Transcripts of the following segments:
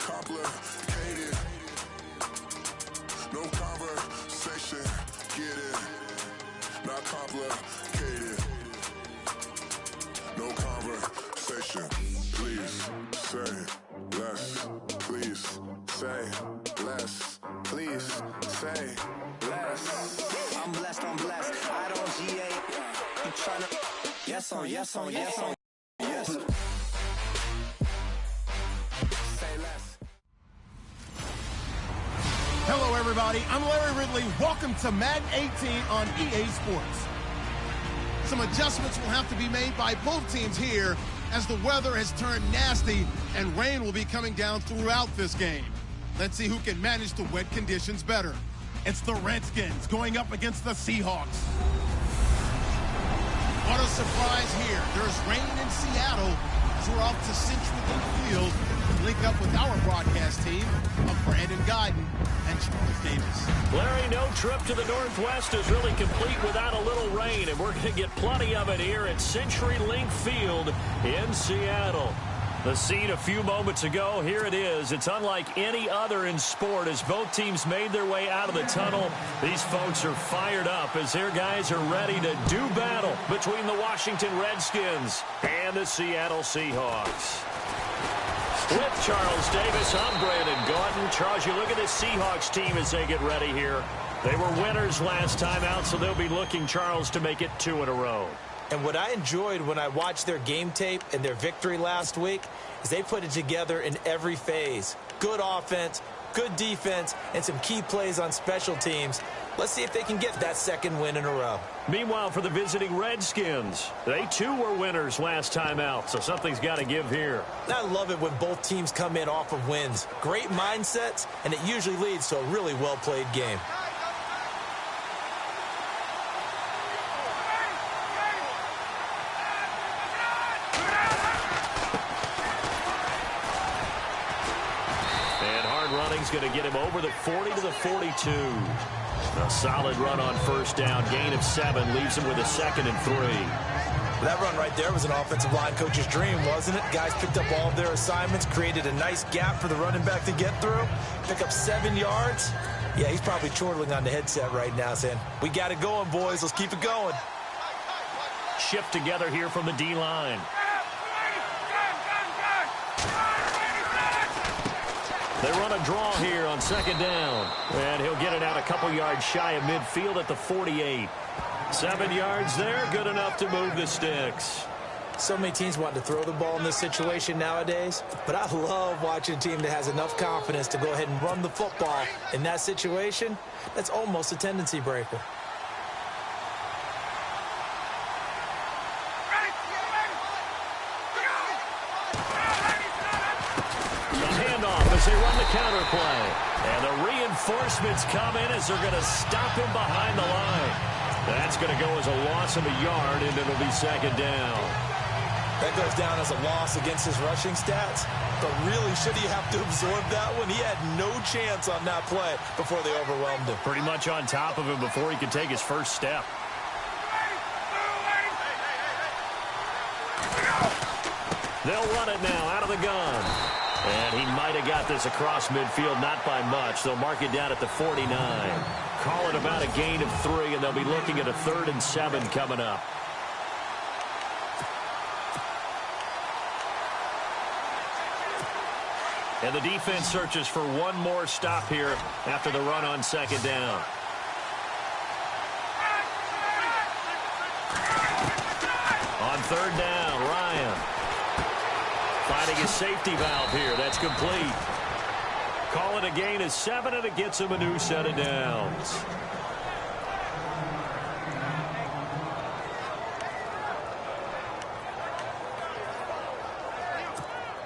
complicated. No conversation, get it. Not complicated. No conversation. Please say less. Please say less. Please say less. I'm blessed, I don't GA. You tryna yes on, yes on, yes on, yes. Say less. Hello everybody, I'm Larry Ridley. Welcome to Madden 18 on EA Sports. Some adjustments will have to be made by both teams here as the weather has turned nasty and rain will be coming down throughout this game. Let's see who can manage the wet conditions better. It's the Redskins going up against the Seahawks. What a surprise here. There's rain in Seattle as we're off to CenturyLink Field to link up with our broadcast team of Brandon Guyton and Charles Davis. Larry, no trip to the Northwest is really complete without a little rain, and we're going to get plenty of it here at CenturyLink Field in Seattle. The scene a few moments ago, here it is. It's unlike any other in sport as both teams made their way out of the tunnel. These folks are fired up as their guys are ready to do battle between the Washington Redskins and the Seattle Seahawks. With Charles Davis, I'm Brandon Guyton. Charles, you look at this Seahawks team as they get ready here. They were winners last time out, so they'll be looking, Charles, to make it 2 in a row. And what I enjoyed when I watched their game tape and their victory last week is they put it together in every phase. Good offense, good defense, and some key plays on special teams. Let's see if they can get that second win in a row. Meanwhile, for the visiting Redskins, they too were winners last time out, so something's got to give here. I love it when both teams come in off of wins. Great mindsets, and it usually leads to a really well-played game. Going to get him over the 40 to the 42. A solid run on first down. Gain of 7 leaves him with a 2nd and 3. That run right there was an offensive line coach's dream, wasn't it? Guys picked up all of their assignments, created a nice gap for the running back to get through, pick up 7 yards. Yeah, he's probably chortling on the headset right now saying, we got it going, boys. Let's keep it going. Shift together here from the D-line. They run a draw here on 2nd down. And he'll get it out a couple yards shy of midfield at the 48. 7 yards there, good enough to move the sticks. So many teams want to throw the ball in this situation nowadays, but I love watching a team that has enough confidence to go ahead and run the football. In that situation, that's almost a tendency breaker. As they run the counter play. And the reinforcements come in as they're going to stop him behind the line. That's going to go as a loss of a yard, and it'll be 2nd down. That goes down as a loss against his rushing stats. But really, should he have to absorb that one? He had no chance on that play before they overwhelmed him. Pretty much on top of him before he could take his first step. They'll run it now out of the gun. And he might have got this across midfield, not by much. They'll mark it down at the 49. Call it about a gain of 3, and they'll be looking at a 3rd and 7 coming up. And the defense searches for one more stop here after the run on 2nd down. On 3rd down, Ryan. Finding his safety valve here. That's complete. Call it a gain of 7, and it gets him a new set of downs.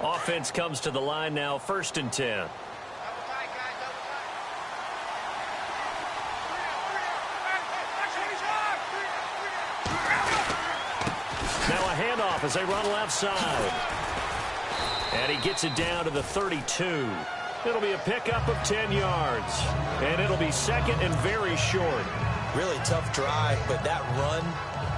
Offense comes to the line now, 1st and 10. Now a handoff as they run left side. And he gets it down to the 32. It'll be a pickup of 10 yards. And it'll be 2nd and very short. Really tough drive, but that run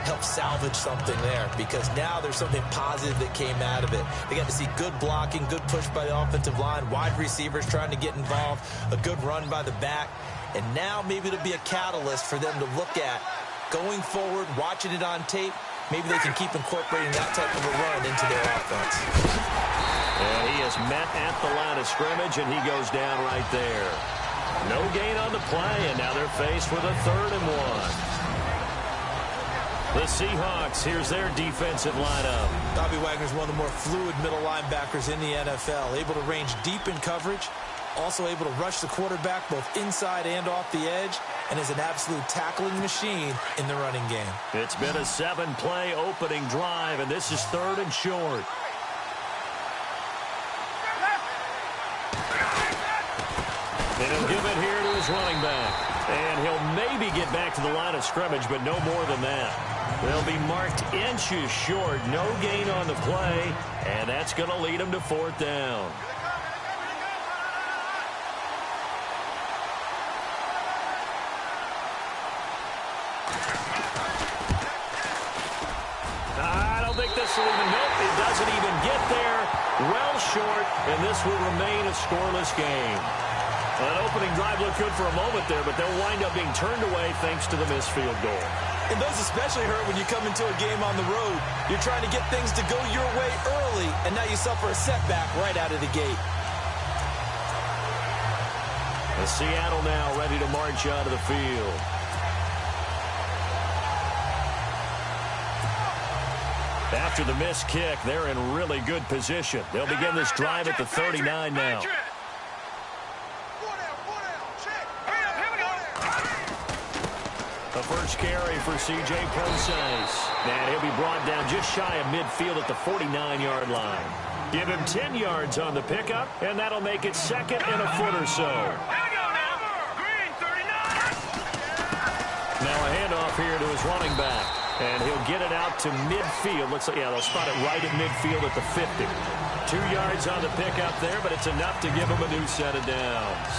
helped salvage something there, because now there's something positive that came out of it. They got to see good blocking, good push by the offensive line, wide receivers trying to get involved, a good run by the back, and now maybe it'll be a catalyst for them to look at going forward, watching it on tape. Maybe they can keep incorporating that type of a run into their offense. And he is met at the line of scrimmage, and he goes down right there. No gain on the play, and now they're faced with a 3rd and 1. The Seahawks, here's their defensive lineup. Bobby Wagner's one of the more fluid middle linebackers in the NFL, able to range deep in coverage, also able to rush the quarterback both inside and off the edge, and is an absolute tackling machine in the running game. It's been a 7-play opening drive, and this is 3rd and short. And he'll give it here to his running back. And he'll maybe get back to the line of scrimmage, but no more than that. They'll be marked inches short. No gain on the play, and that's going to lead him to 4th down. I don't think this will even, nope, it doesn't even get there. Well short, and this will remain a scoreless game. That opening drive looked good for a moment there, but they'll wind up being turned away thanks to the missed field goal. And those especially hurt when you come into a game on the road. You're trying to get things to go your way early, and now you suffer a setback right out of the gate. And Seattle now ready to march out of the field. After the missed kick, they're in really good position. They'll begin this drive at the 39 now. The first carry for C.J. Procise. And he'll be brought down just shy of midfield at the 49-yard line. Give him 10 yards on the pickup, and that'll make it 2nd and a foot or so. Now a handoff here to his running back. And he'll get it out to midfield. Looks like, yeah, they'll spot it right at midfield at the 50. 2 yards on the pickup there, but it's enough to give him a new set of downs.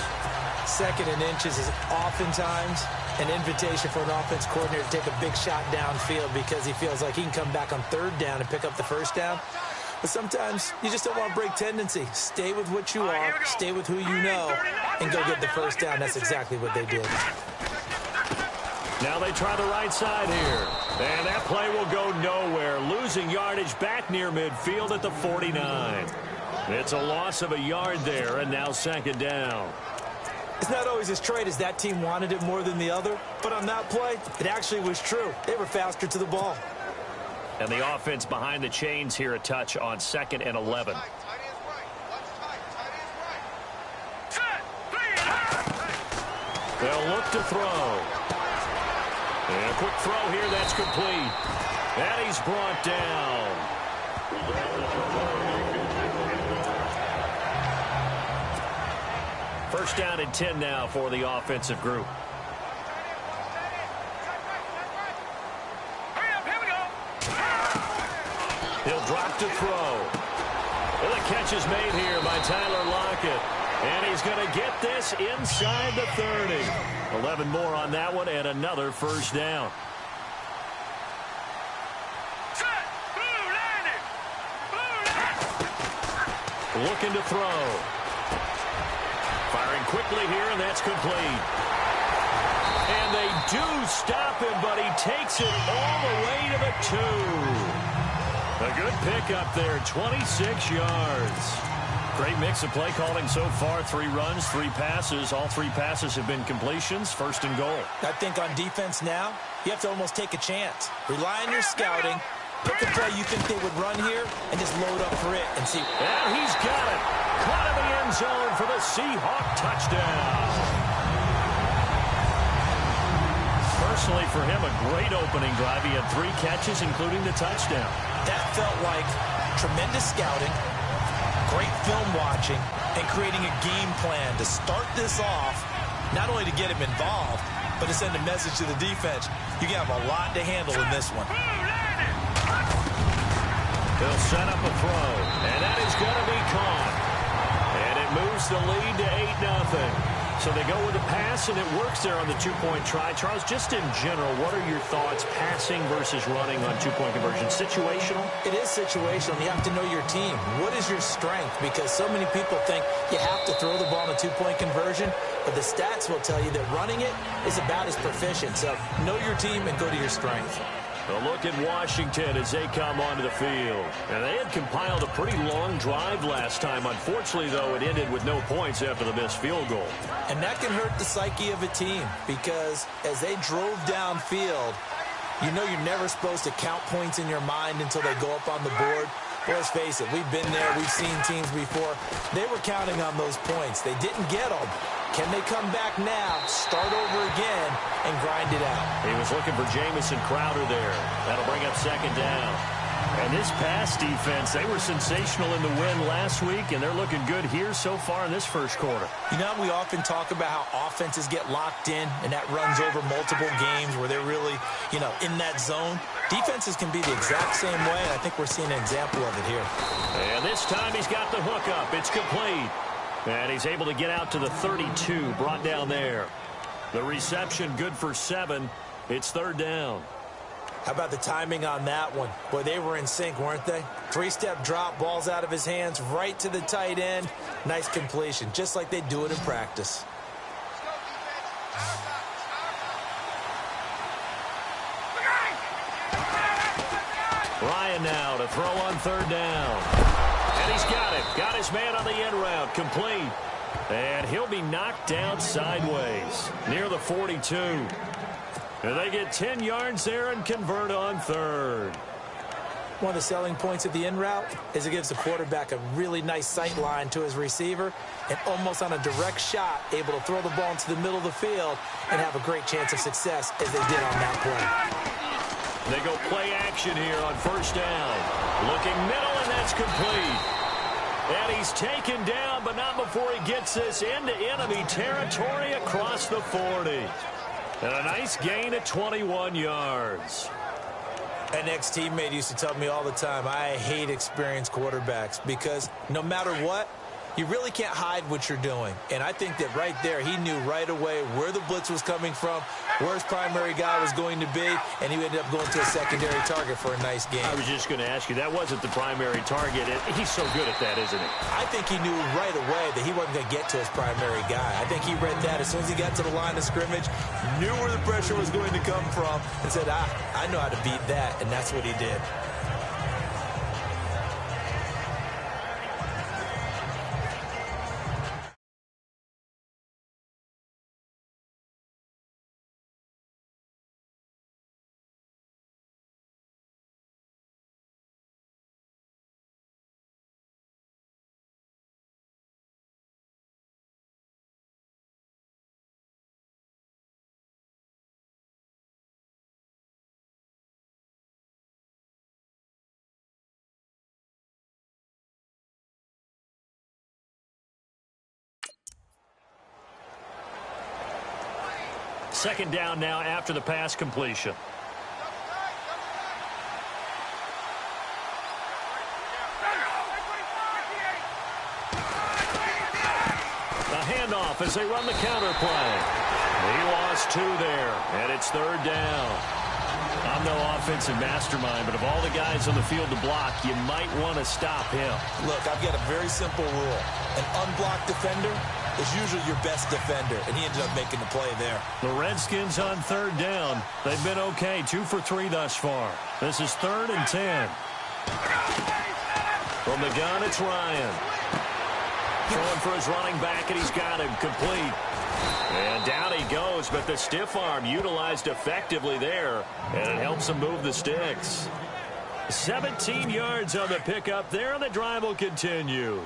2nd and inches is oftentimes an invitation for an offense coordinator to take a big shot downfield because he feels like he can come back on 3rd down and pick up the 1st down. But sometimes you just don't want to break tendency. Stay with what you are, stay with who you know, and go get the 1st down. That's exactly what they did. Now they try the right side here. And that play will go nowhere. Losing yardage back near midfield at the 49. It's a loss of a yard there, and now 2nd down. It's not always as straight as that team wanted it more than the other, but on that play, it actually was true. They were faster to the ball. And the offense behind the chains here a touch on 2nd and 11. They'll look to throw. And a quick throw here, that's complete. And he's brought down. First down and 10 now for the offensive group. He'll drop to throw. And the catch is made here by Tyler Lockett. And he's going to get this inside the 30. 11 more on that one and another first down. Looking to throw. Firing quickly here, and that's complete. And they do stop him, but he takes it all the way to the 2. A good pickup there, 26 yards. Great mix of play calling so far. 3 runs, 3 passes. All 3 passes have been completions. 1st and goal. I think on defense now, you have to almost take a chance. Rely on your scouting. Pick a play you think they would run here and just load up for it and see. And he's got it. Caught in the end zone for the Seahawk touchdown. Personally, for him, a great opening drive. He had 3 catches, including the touchdown. That felt like tremendous scouting, great film watching, and creating a game plan to start this off, not only to get him involved, but to send a message to the defense. You can have a lot to handle in this one. He'll set up a throw, and that is going to be caught. And it moves the lead to 8-0. So they go with a pass, and it works there on the two-point try. Charles, just in general, what are your thoughts passing versus running on two-point conversion? Situational? It is situational. You have to know your team. What is your strength? Because so many people think you have to throw the ball in a two-point conversion, but the stats will tell you that running it is about as proficient. So know your team and go to your strength. A look at Washington as they come onto the field. And they had compiled a pretty long drive last time. Unfortunately, though, it ended with no points after the missed field goal. And that can hurt the psyche of a team because as they drove downfield, you know you're never supposed to count points in your mind until they go up on the board. But let's face it, we've been there. We've seen teams before. They were counting on those points. They didn't get them. Can they come back now, start over again, and grind it out? He was looking for Jamison Crowder there. That'll bring up second down. And this pass defense, they were sensational in the win last week, and they're looking good here so far in this first quarter. You know, we often talk about how offenses get locked in, and that runs over multiple games where they're really, in that zone. Defenses can be the exact same way, and I think we're seeing an example of it here. And this time he's got the hook up. It's complete. And he's able to get out to the 32, brought down there. The reception good for 7. It's third down. How about the timing on that one? Boy, they were in sync, weren't they? Three-step drop, balls out of his hands, right to the tight end. Nice completion, just like they do it in practice. Ryan now to throw on third down. And he's got it. Got his man on the end route. Complete. And he'll be knocked down sideways near the 42. And they get 10 yards there and convert on third. One of the selling points of the in route is it gives the quarterback a really nice sight line to his receiver and almost on a direct shot able to throw the ball into the middle of the field and have a great chance of success as they did on that play. They go play action here on first down. Looking middle, and that's complete. And he's taken down, but not before he gets this into enemy territory across the 40. And a nice gain at 21 yards. An ex-teammate used to tell me all the time, I hate experienced quarterbacks because no matter what, you really can't hide what you're doing. And I think that right there, he knew right away where the blitz was coming from, where his primary guy was going to be, and he ended up going to a secondary target for a nice game. I was just going to ask you, that wasn't the primary target. He's so good at that, isn't he? I think he knew right away that he wasn't going to get to his primary guy. I think he read that as soon as he got to the line of scrimmage, knew where the pressure was going to come from, and said, I know how to beat that, and that's what he did. Second down now after the pass completion. A handoff as they run the counter play. He lost 2 there, and it's third down. I'm no offensive mastermind, but of all the guys on the field to block, you might want to stop him. Look, I've got a very simple rule. An unblocked defender is usually your best defender, and he ended up making the play there. The Redskins on third down. They've been okay, 2 for 3 thus far. This is 3rd and 10. From the gun, it's Ryan. Throwing for his running back, and he's got him complete. And down he goes, but the stiff arm utilized effectively there, and it helps him move the sticks. 17 yards on the pickup there, and the drive will continue.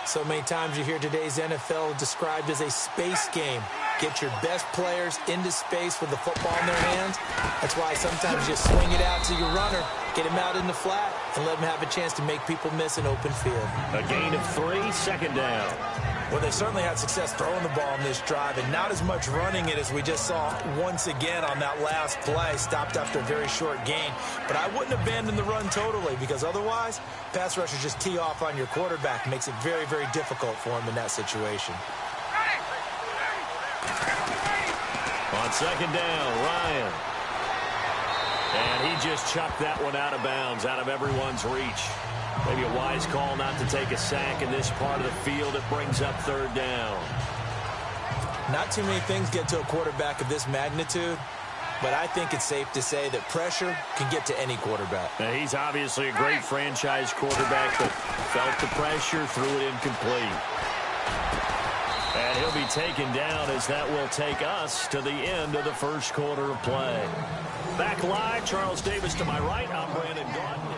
So many times you hear today's NFL described as a space game. Get your best players into space with the football in their hands. That's why sometimes you swing it out to your runner, get him out in the flat, and let him have a chance to make people miss an open field. A gain of 3, second down. Well, they certainly had success throwing the ball in this drive, and not as much running it as we just saw once again on that last play. Stopped after a very short gain. But I wouldn't abandon the run totally, because otherwise, pass rushers just tee off on your quarterback. Makes it very, very difficult for him in that situation. On second down, Ryan. And he just chucked that one out of bounds, out of everyone's reach. Maybe a wise call not to take a sack in this part of the field. It brings up third down. Not too many things get to a quarterback of this magnitude, but I think it's safe to say that pressure can get to any quarterback. Now, he's obviously a great franchise quarterback, but felt the pressure, threw it incomplete. And he'll be taken down as that will take us to the end of the first quarter of play. Back live, Charles Davis to my right. I'm Brandon Gaudin.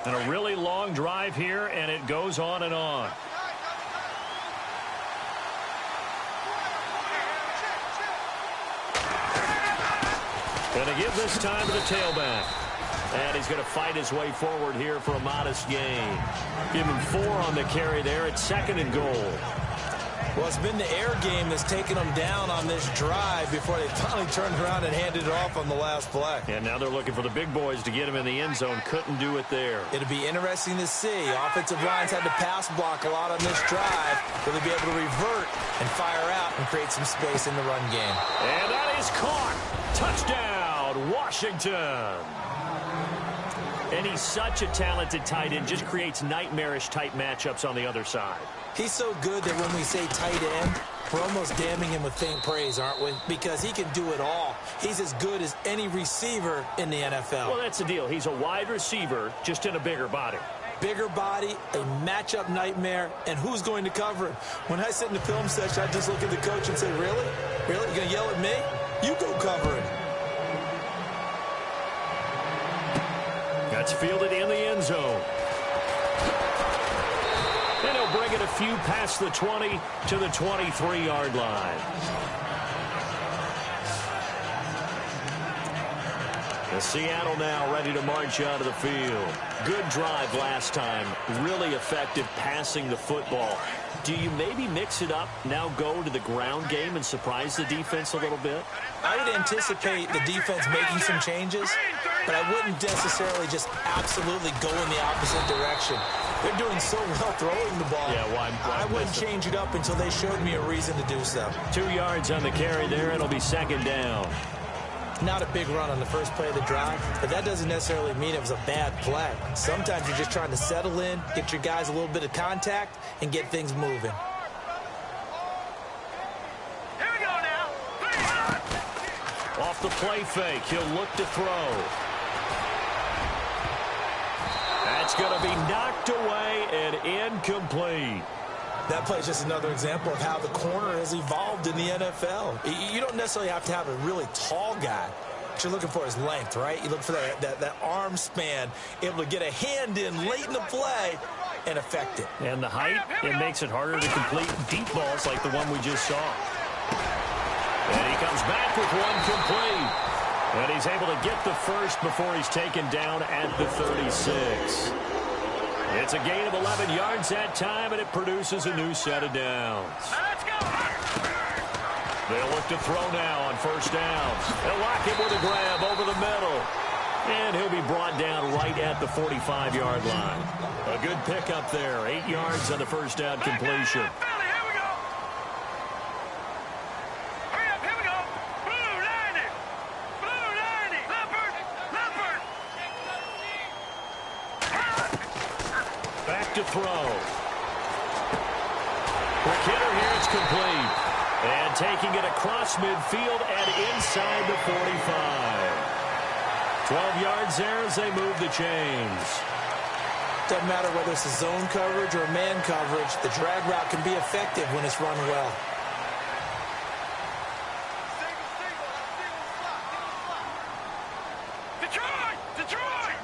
And a really long drive here, and it goes on and on. Going to give this time to the tailback. And he's going to fight his way forward here for a modest gain. Give him 4 on the carry there. It's second and goal. Well, it's been the air game that's taken them down on this drive before they finally turned around and handed it off on the last play. And now they're looking for the big boys to get him in the end zone. Couldn't do it there. It'll be interesting to see. Offensive lines had to pass block a lot on this drive. Will they be able to revert and fire out and create some space in the run game? And that is caught. Touchdown, Washington. And he's such a talented tight end, just creates nightmarish-type matchups on the other side. He's so good that when we say tight end, we're almost damning him with faint praise, aren't we? Because he can do it all. He's as good as any receiver in the NFL. Well, that's the deal. He's a wide receiver, just in a bigger body. Bigger body, a matchup nightmare, and who's going to cover him? When I sit in the film session, I just look at the coach and say, really? Really? You're going to yell at me? You go cover him. That's fielded in the end zone. And he'll bring it a few past the 20 to the 23-yard line. And Seattle now ready to march out of the field. Good drive last time. Really effective passing the football. Do you maybe mix it up, now go to the ground game and surprise the defense a little bit? I would anticipate the defense making some changes, but I wouldn't necessarily just absolutely go in the opposite direction. They're doing so well throwing the ball. Yeah, why I wouldn't change it up until they showed me a reason to do so. 2 yards on the carry there. It'll be second down. Not a big run on the first play of the drive, but that doesn't necessarily mean it was a bad play. Sometimes you're just trying to settle in, get your guys a little bit of contact, and get things moving. Here we go now. Off the play fake, he'll look to throw. That's going to be knocked away and incomplete. That play is just another example of how the corner has evolved in the NFL. You don't necessarily have to have a really tall guy. What you're looking for is length, right? You look for that arm span, able to get a hand in late in the play and affect it. And the height, it makes it harder to complete deep balls like the one we just saw. And he comes back with one complete. And he's able to get the first before he's taken down at the 36. It's a gain of 11 yards that time, and it produces a new set of downs. Let's go. They'll look to throw now on first down. They'll lock him with a grab over the middle. And he'll be brought down right at the 45-yard line. A good pickup there. 8 yards on the first down completion. Here we go. Hurry up, here we go. Blue 90. Blue 90. Leopard. Leopard. Back to throw. Quick hitter here, it's complete. And taking it across midfield and inside the 45. 12 yards there as they move the chains. Doesn't matter whether it's a zone coverage or man coverage, the drag route can be effective when it's run well. Detroit. Detroit.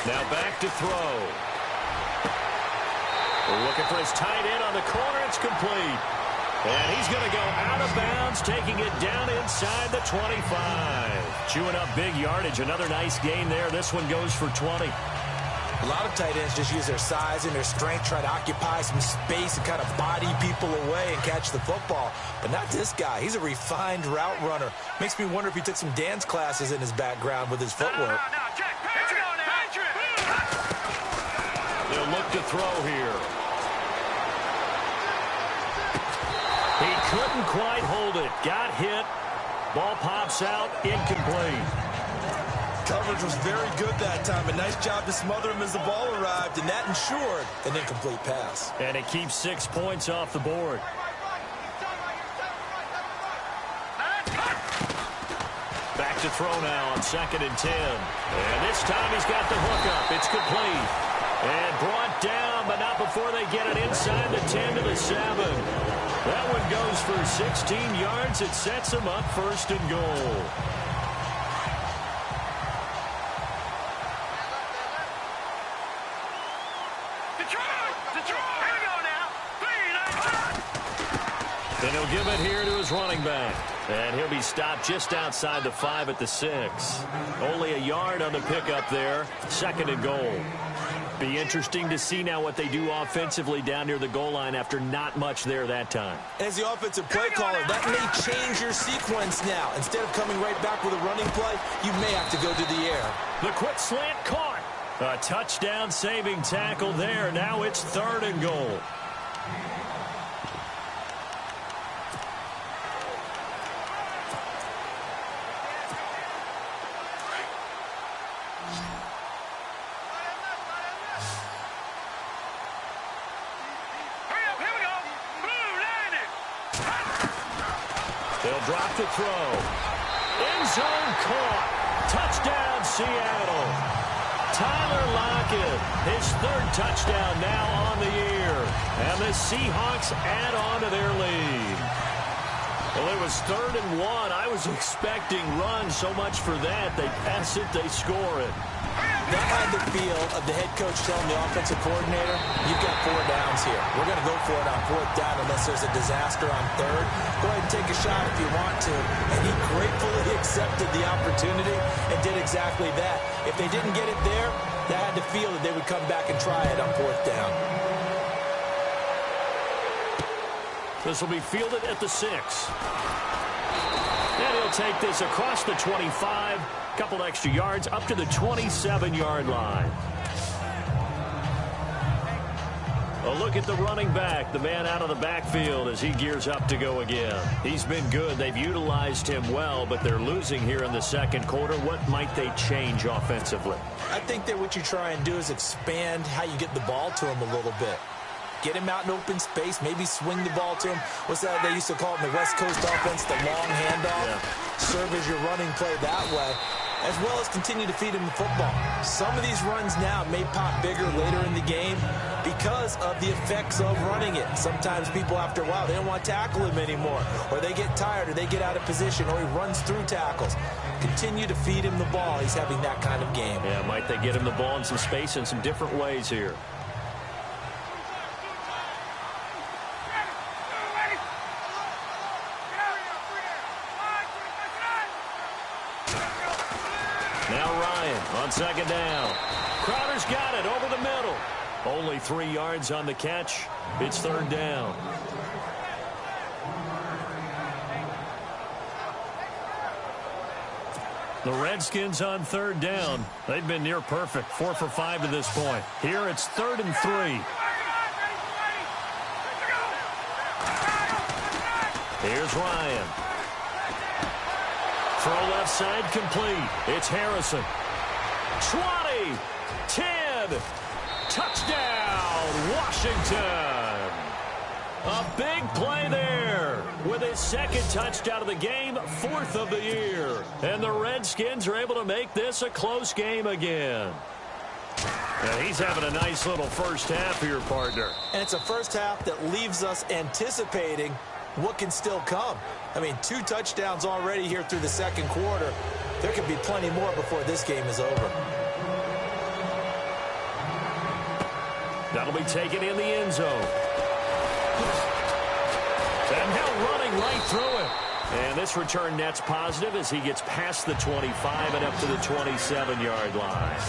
Now back to throw. We're looking for his tight end on the corner. It's complete. And he's going to go out of bounds, taking it down inside the 25. Chewing up big yardage. Another nice gain there. This one goes for 20. A lot of tight ends just use their size and their strength, try to occupy some space and kind of body people away and catch the football. But not this guy. He's a refined route runner. Makes me wonder if he took some dance classes in his background with his footwork. They'll look to throw here. He couldn't quite hold it. Got hit. Ball pops out. Incomplete. Coverage was very good that time. A nice job to smother him as the ball arrived, and that ensured an incomplete pass. And it keeps 6 points off the board. Back to throw now on 2nd and 10. And this time he's got the hook up. It's complete. And brought down, but not before they get it inside the 10 to the 7. That one goes for 16 yards. It sets him up 1st and goal. And he'll give it here to his running back. And he'll be stopped just outside the 5 at the 6. Only a yard on the pickup there. 2nd and goal. Be interesting to see now what they do offensively down near the goal line after not much there that time. As the offensive play caller, that may change your sequence now. Instead of coming right back with a running play, you may have to go to the air. The quick slant caught. A touchdown saving tackle there. Now it's 3rd and goal. They'll drop to throw. End zone caught. Touchdown, Seattle. Tyler Lockett, his 3rd touchdown now on the year. And the Seahawks add on to their lead. Well, it was 3rd and 1. I was expecting runs, so much for that. They pass it, they score it. That had the feel of the head coach telling the offensive coordinator, you've got 4 downs here. We're going to go for it on 4th down unless there's a disaster on 3rd. Go ahead and take a shot if you want to. And he gratefully accepted the opportunity and did exactly that. If they didn't get it there, that had the feel that they would come back and try it on 4th down. This will be fielded at the 6. And he'll take this across the 25. Couple extra yards up to the 27-yard line. A look at the running back, the man out of the backfield as he gears up to go again. He's been good. They've utilized him well, but they're losing here in the 2nd quarter. What might they change offensively? I think that what you try and do is expand how you get the ball to him a little bit. Get him out in open space, maybe swing the ball to him. What's that they used to call it in the West Coast offense, the long handoff? Yeah. Serve as your running play that way, as well as continue to feed him the football. Some of these runs now may pop bigger later in the game because of the effects of running it. Sometimes people, after a while, they don't want to tackle him anymore, or they get tired, or they get out of position, or he runs through tackles. Continue to feed him the ball. He's having that kind of game. Yeah, might they get him the ball in some space in some different ways here. Now Ryan on 2nd down. Crowder's got it over the middle. Only 3 yards on the catch. It's 3rd down. The Redskins on 3rd down. They've been near perfect. 4 for 5 to this point. Here it's 3rd and 3. Here's Ryan. Throw left side complete. It's Harrison. 20, 10, touchdown, Washington. A big play there with his 2nd touchdown of the game, 4th of the year. And the Redskins are able to make this a close game again. And he's having a nice little first half here, partner. And it's a first half that leaves us anticipating what can still come. I mean, 2 touchdowns already here through the 2nd quarter. There could be plenty more before this game is over. That'll be taken in the end zone. And now running right through it. And this return net's positive as he gets past the 25 and up to the 27-yard line.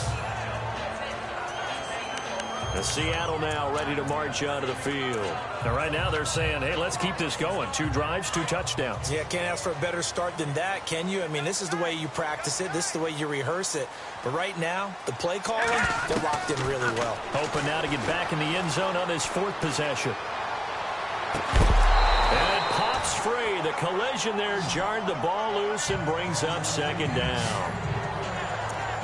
And Seattle now ready to march onto the field. And right now they're saying, hey, let's keep this going. 2 drives, 2 touchdowns. Yeah, can't ask for a better start than that, can you? I mean, this is the way you practice it. This is the way you rehearse it. But right now, the play calling, they're locked in really well. Hoping now to get back in the end zone on his 4th possession. And it pops free. The collision there jarred the ball loose and brings up 2nd down.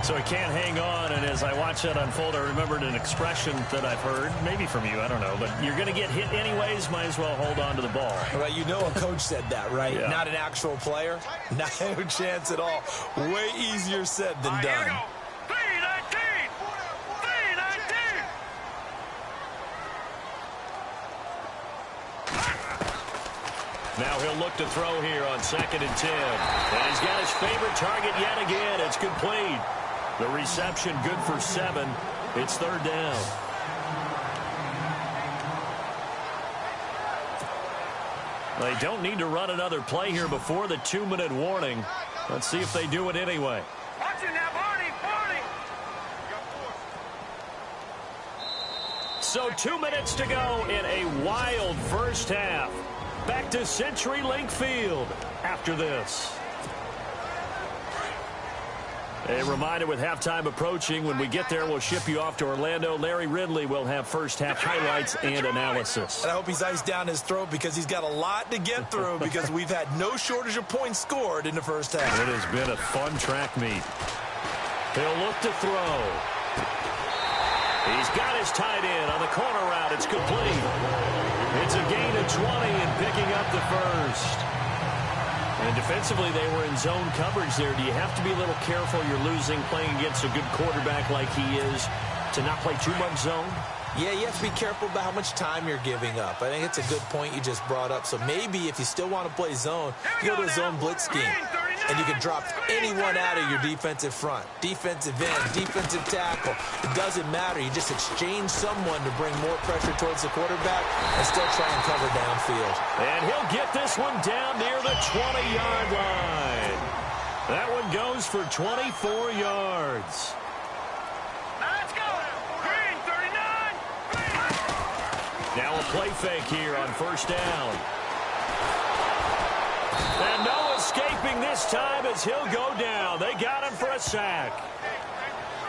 So he can't hang on, and as I watch that unfold, I remembered an expression that I've heard, maybe from you, I don't know, but you're going to get hit anyways, might as well hold on to the ball. Well, you know a coach said that, right? Yeah. Not an actual player. No chance at all. Way easier said than done. Now he'll look to throw here on 2nd and 10. And he's got his favorite target yet again. It's complete. The reception good for 7. It's 3rd down. They don't need to run another play here before the 2-minute warning. Let's see if they do it anyway. Watch it now, Barney, Barney. So 2 minutes to go in a wild first half. Back to CenturyLink Field after this. A reminder, with halftime approaching, when we get there, we'll ship you off to Orlando. Larry Ridley will have first half highlights and analysis. And I hope he's iced down his throat because he's got a lot to get through because we've had no shortage of points scored in the first half. It has been a fun track meet. He'll look to throw. He's got his tight end on the corner route. It's complete. It's a gain of 20 and picking up the first. And defensively, they were in zone coverage there. Do you have to be a little careful? You're losing playing against a good quarterback like he is to not play too much zone? Yeah, you have to be careful about how much time you're giving up. I think it's a good point you just brought up. So maybe if you still want to play zone, you go to a zone blitz scheme. And you can drop anyone out of your defensive front. Defensive end, defensive tackle. It doesn't matter. You just exchange someone to bring more pressure towards the quarterback and still try and cover downfield. And he'll get this one down near the 20-yard line. That one goes for 24 yards. Let's go. Green, 39. Now a play fake here on first down. And no escaping this time as he'll go down. They got him for a sack.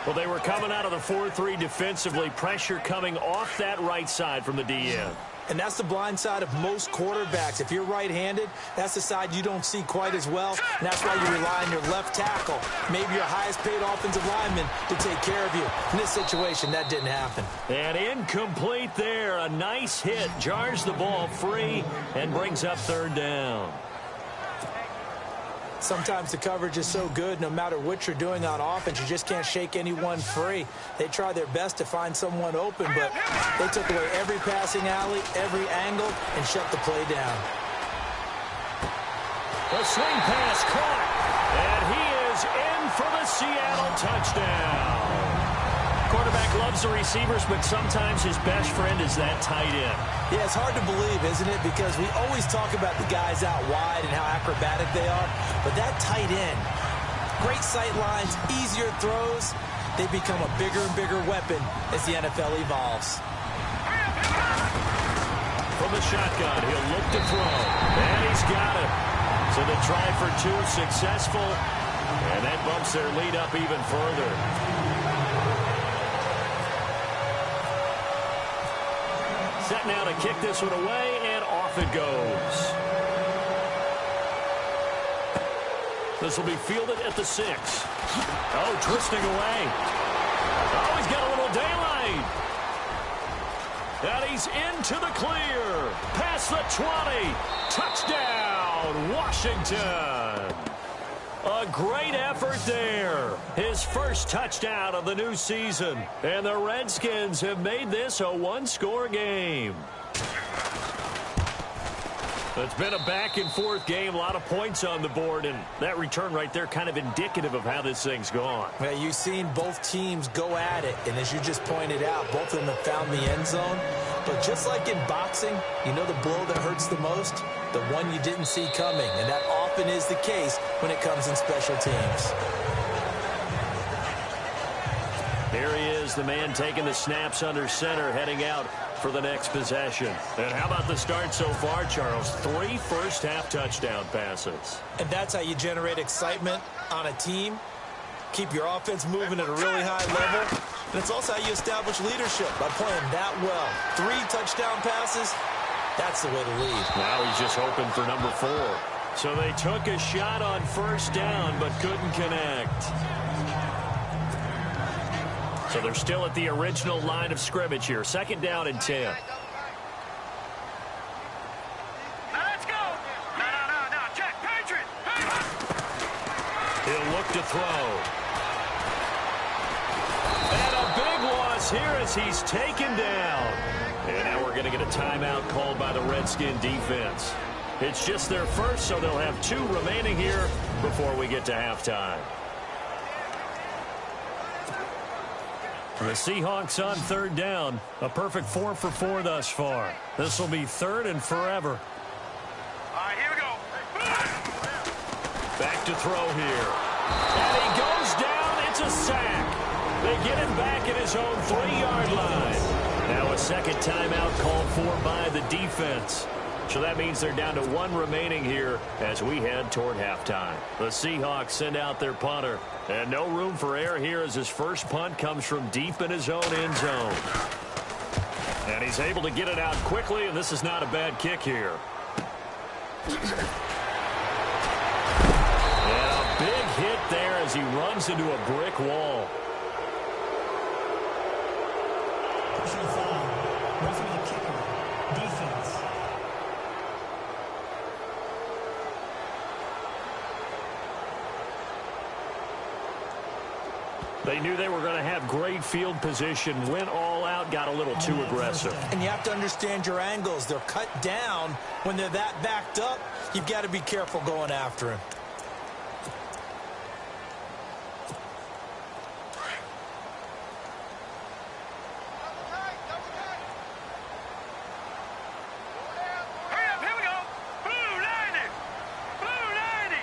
Well, they were coming out of the 4-3 defensively. Pressure coming off that right side from the DN. And that's the blind side of most quarterbacks. If you're right-handed, that's the side you don't see quite as well. And that's why you rely on your left tackle, maybe your highest-paid offensive lineman, to take care of you. In this situation, that didn't happen. And incomplete there. A nice hit. Jars the ball free and brings up 3rd down. Sometimes the coverage is so good, no matter what you're doing on offense, you just can't shake anyone free. They try their best to find someone open, but they took away every passing alley, every angle, and shut the play down. The swing pass caught, and he is in for the Seattle touchdown. Quarterback loves the receivers, but sometimes his best friend is that tight end. Yeah, it's hard to believe, isn't it? Because we always talk about the guys out wide and how acrobatic they are. But that tight end, great sight lines, easier throws, they become a bigger and bigger weapon as the NFL evolves. From the shotgun, he'll look to throw. And he's got it. So the try for 2 successful. And that bumps their lead up even further. Set now to kick this one away, and off it goes. This will be fielded at the 6. Oh, twisting away. Oh, he's got a little daylight. And he's into the clear. Past the 20. Touchdown, Washington. A great effort there. His first touchdown of the new season. And the Redskins have made this a one-score game. It's been a back-and-forth game, a lot of points on the board, and that return right there kind of indicative of how this thing's gone. Well, you've seen both teams go at it, and as you just pointed out, both of them have found the end zone. But just like in boxing, you know the blow that hurts the most? The one you didn't see coming, and that often is the case when it comes in special teams. Here he is, the man taking the snaps under center, heading out for the next possession. And how about the start so far, Charles? 3 first-half touchdown passes. And that's how you generate excitement on a team. Keep your offense moving at a really high level. And it's also how you establish leadership by playing that well. 3 touchdown passes, that's the way to lead. Now he's just hoping for number 4. So they took a shot on first down but couldn't connect. So they're still at the original line of scrimmage here. 2nd down and 10. Now let's go. No. Check. Patriot. He'll look to throw. And a big loss here as he's taken down. And now we're going to get a timeout called by the Redskin defense. It's just their first, so they'll have 2 remaining here before we get to halftime. The Seahawks on 3rd down. A perfect 4 for 4 thus far. This will be 3rd and forever. All right, here we go. Back to throw here. And he goes down. It's a sack. They get him back at his own 3-yard line. Now a second timeout called for by the defense. So that means they're down to 1 remaining here as we head toward halftime. The Seahawks send out their punter. And no room for error here as his first punt comes from deep in his own end zone. And he's able to get it out quickly, and this is not a bad kick here. And a big hit there as he runs into a brick wall. Personal foul. Roughing the kicker. Defense. They knew they were going to have great field position, went all out, got a little too aggressive. And you have to understand your angles. They're cut down. When they're that backed up, you've got to be careful going after him. Hurry up, here we go. Blue 90. Blue 90.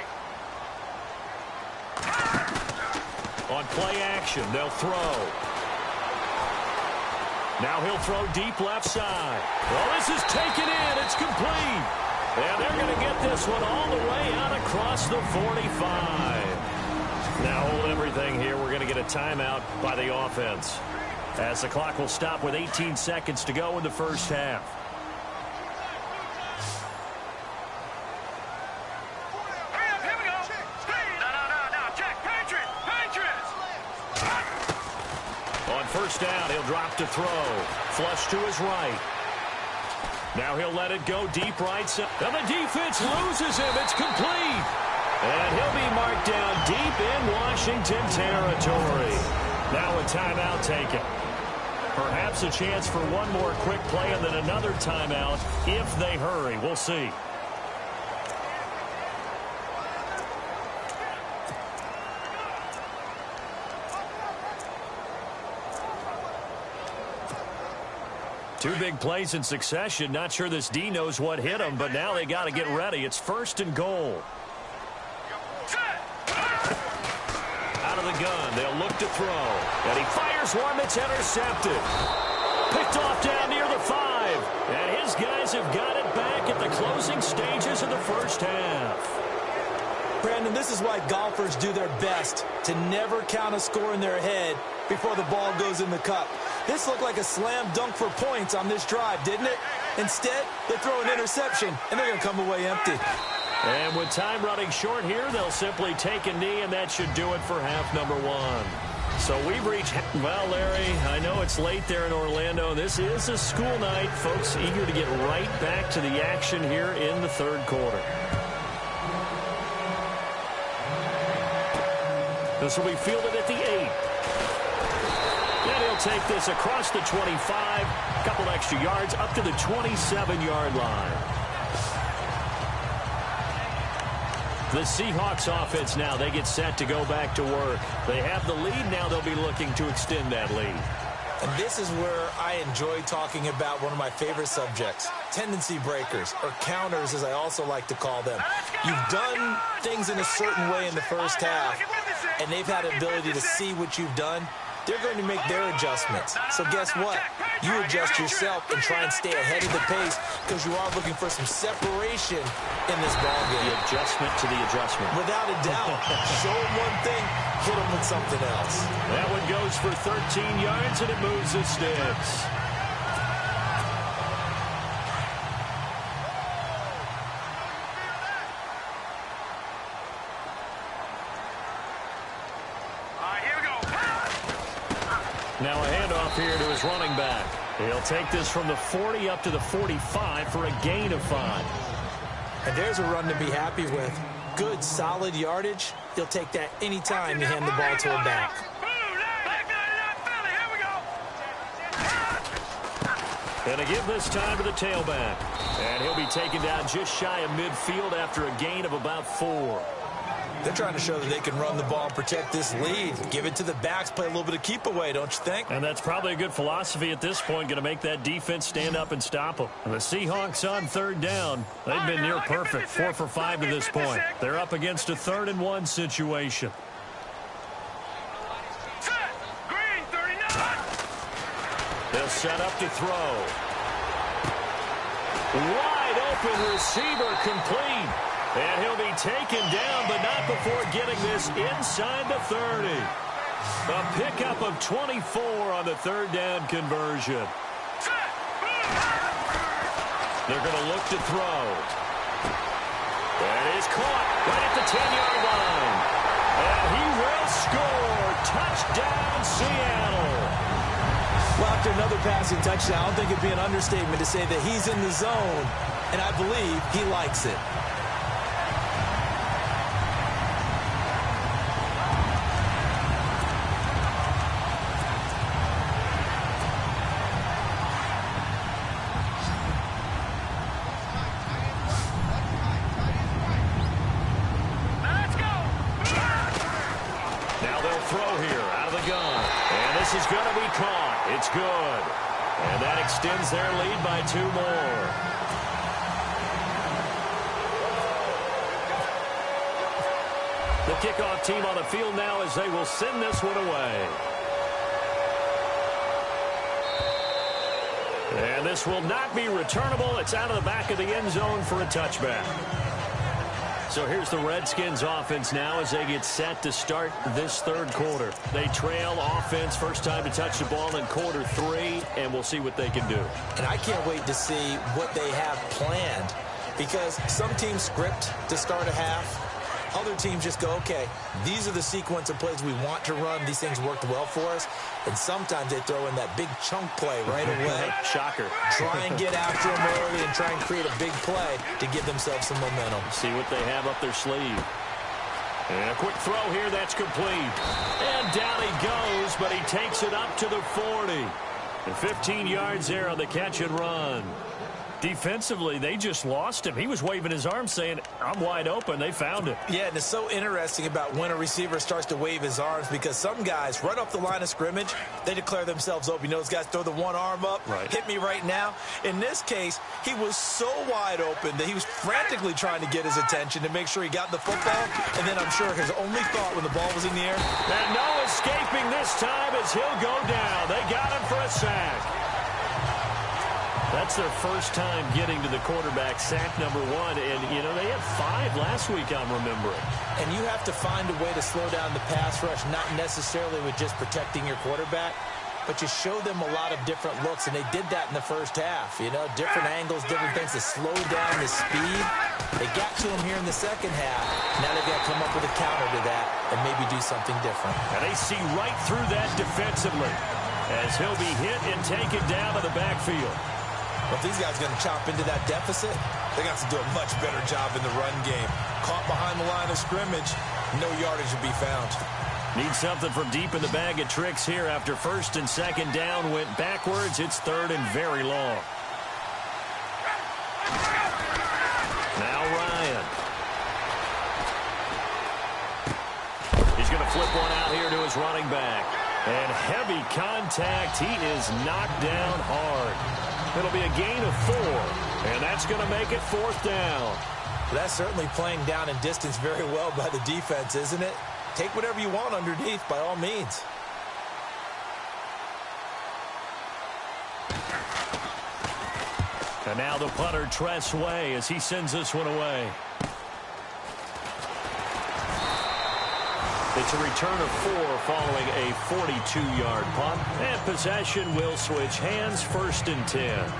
On play action, they'll throw. Now he'll throw deep left side. Well, this is taken in. It's complete. And they're going to get this one all the way out across the 45. Now hold everything here. We're going to get a timeout by the offense, as the clock will stop with 18 seconds to go in the first half. Hurry up, here we go. No. Check. Patriots. On first down, he'll drop to throw. Flush to his right. Now he'll let it go deep right side. And the defense loses him. It's complete. And he'll be marked down deep in Washington territory. Now a timeout taken. Perhaps a chance for one more quick play and then another timeout if they hurry. We'll see. Two big plays in succession. Not sure this D knows what hit him, but now they got to get ready. It's 1st and goal. Out of the gun, they'll look to throw. And he fires one that's intercepted. Picked off down near the 5. And his guys have got it back at the closing stages of the first half. Brandon, this is why golfers do their best to never count a score in their head before the ball goes in the cup. This looked like a slam dunk for points on this drive, didn't it? Instead, they throw an interception, and they're going to come away empty. And with time running short here, they'll simply take a knee, and that should do it for half number 1. So we've reached, well, Larry, I know it's late there in Orlando. This is a school night. Folks eager to get right back to the action here in the 3rd quarter. This will be fielded at the 8. And he'll take this across the 25, a couple extra yards up to the 27-yard line. The Seahawks offense now, they get set to go back to work. They have the lead. Now they'll be looking to extend that lead. And this is where I enjoy talking about one of my favorite subjects, tendency breakers, or counters as I also like to call them. You've done things in a certain way in the first half, and they've had an ability to see what you've done they're going to make their adjustments. So guess what? You adjust yourself and try and stay ahead of the pace because you are looking for some separation in this ball game. The adjustment to the adjustment. Without a doubt. Show them one thing, hit them with something else. That one goes for 13 yards, and it moves the sticks. Now a handoff here to his running back. He'll take this from the 40 up to the 45 for a gain of 5. And there's a run to be happy with. Good, solid yardage. He'll take that anytime you hand the ball to a back. And to give this time to the tailback. And he'll be taken down just shy of midfield after a gain of about 4. They're trying to show that they can run the ball and protect this lead. Give it to the backs, play a little bit of keep away, don't you think? And that's probably a good philosophy at this point, going to make that defense stand up and stop them. And the Seahawks on 3rd down. They've been near perfect, 4 for 5 to this point. They're up against a 3rd and 1 situation. They'll set up to throw. Wide open receiver complete. And he'll be taken down, but not before getting this inside the 30. A pickup of 24 on the 3rd down conversion. They're going to look to throw. And he's caught right at the 10-yard line. And he will score. Touchdown, Seattle. Well, after another passing touchdown, I don't think it'd be an understatement to say that he's in the zone, and I believe he likes it. Is going to be caught. It's good. And that extends their lead by 2 more. The kickoff team on the field now as they will send this one away. And this will not be returnable. It's out of the back of the end zone for a touchback. So here's the Redskins offense now as they get set to start this 3rd quarter. They trail offense, first time to touch the ball in quarter 3, and we'll see what they can do. And I can't wait to see what they have planned, because some teams script to start a half. Other teams just go, okay, these are the sequence of plays we want to run. These things worked well for us. And sometimes they throw in that big chunk play right away. Shocker. Try and get after them early and try and create a big play to give themselves some momentum. See what they have up their sleeve. And a quick throw here, that's complete. And down he goes, but he takes it up to the 40. And 15 yards there on the catch and run. Defensively, they just lost him. He was waving his arms saying, I'm wide open. They found him. Yeah, and it's so interesting about when a receiver starts to wave his arms, because some guys, right off the line of scrimmage, they declare themselves open. You know, those guys throw the one arm up, hit me right now. In this case, he was so wide open that he was frantically trying to get his attention to make sure he got the football. And then I'm sure his only thought when the ball was in the air. And no escaping this time as he'll go down. They got him for a sack. That's their first time getting to the quarterback, sack number 1. And, you know, they had 5 last week, I'm remembering. And you have to find a way to slow down the pass rush, not necessarily with just protecting your quarterback, but you show them a lot of different looks, and they did that in the first half. You know, different angles, different things to slow down the speed. They got to him here in the second half. Now they've got to come up with a counter to that and maybe do something different. And they see right through that defensively as he'll be hit and taken down to the backfield. Well, if these guys are going to chop into that deficit, they got to do a much better job in the run game. Caught behind the line of scrimmage, no yardage to be found. Need something from deep in the bag of tricks here after 1st and 2nd down went backwards. It's 3rd and very long. Now Ryan. He's going to flip one out here to his running back. And heavy contact. He is knocked down hard. It'll be a gain of 4, and that's going to make it 4th down. Well, that's certainly playing down in distance very well by the defense, isn't it? Take whatever you want underneath, by all means. And now the punter Tress Way as he sends this one away. It's a return of 4 following a 42-yard punt. And possession will switch hands, 1st and 10.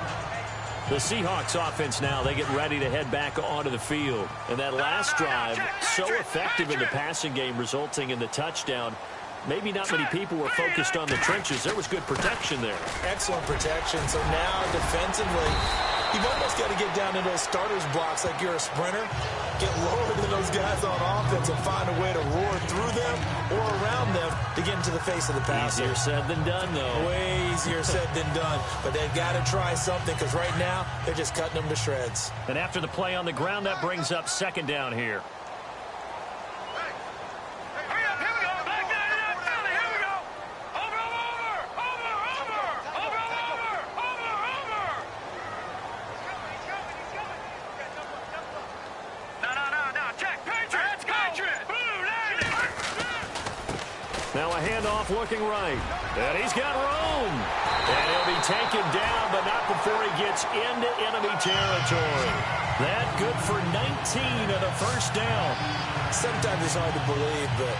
The Seahawks offense now, they get ready to head back onto the field. And that last drive, so effective in the passing game, resulting in the touchdown. Maybe not many people were focused on the trenches. There was good protection there. Excellent protection. So now defensively, you've almost got to get down to those starters blocks like you're a sprinter. Get lower than those guys on offense and find a way to roar through them or around them to get into the face of the passer. Easier said than done, though. Way easier said than done. But they've got to try something because right now they're just cutting them to shreds. And after the play on the ground, that brings up 2nd down here. Now a handoff looking right. And he's got room. And he'll be taken down, but not before he gets into enemy territory. That good for 19 and a 1st down. Sometimes it's hard to believe, but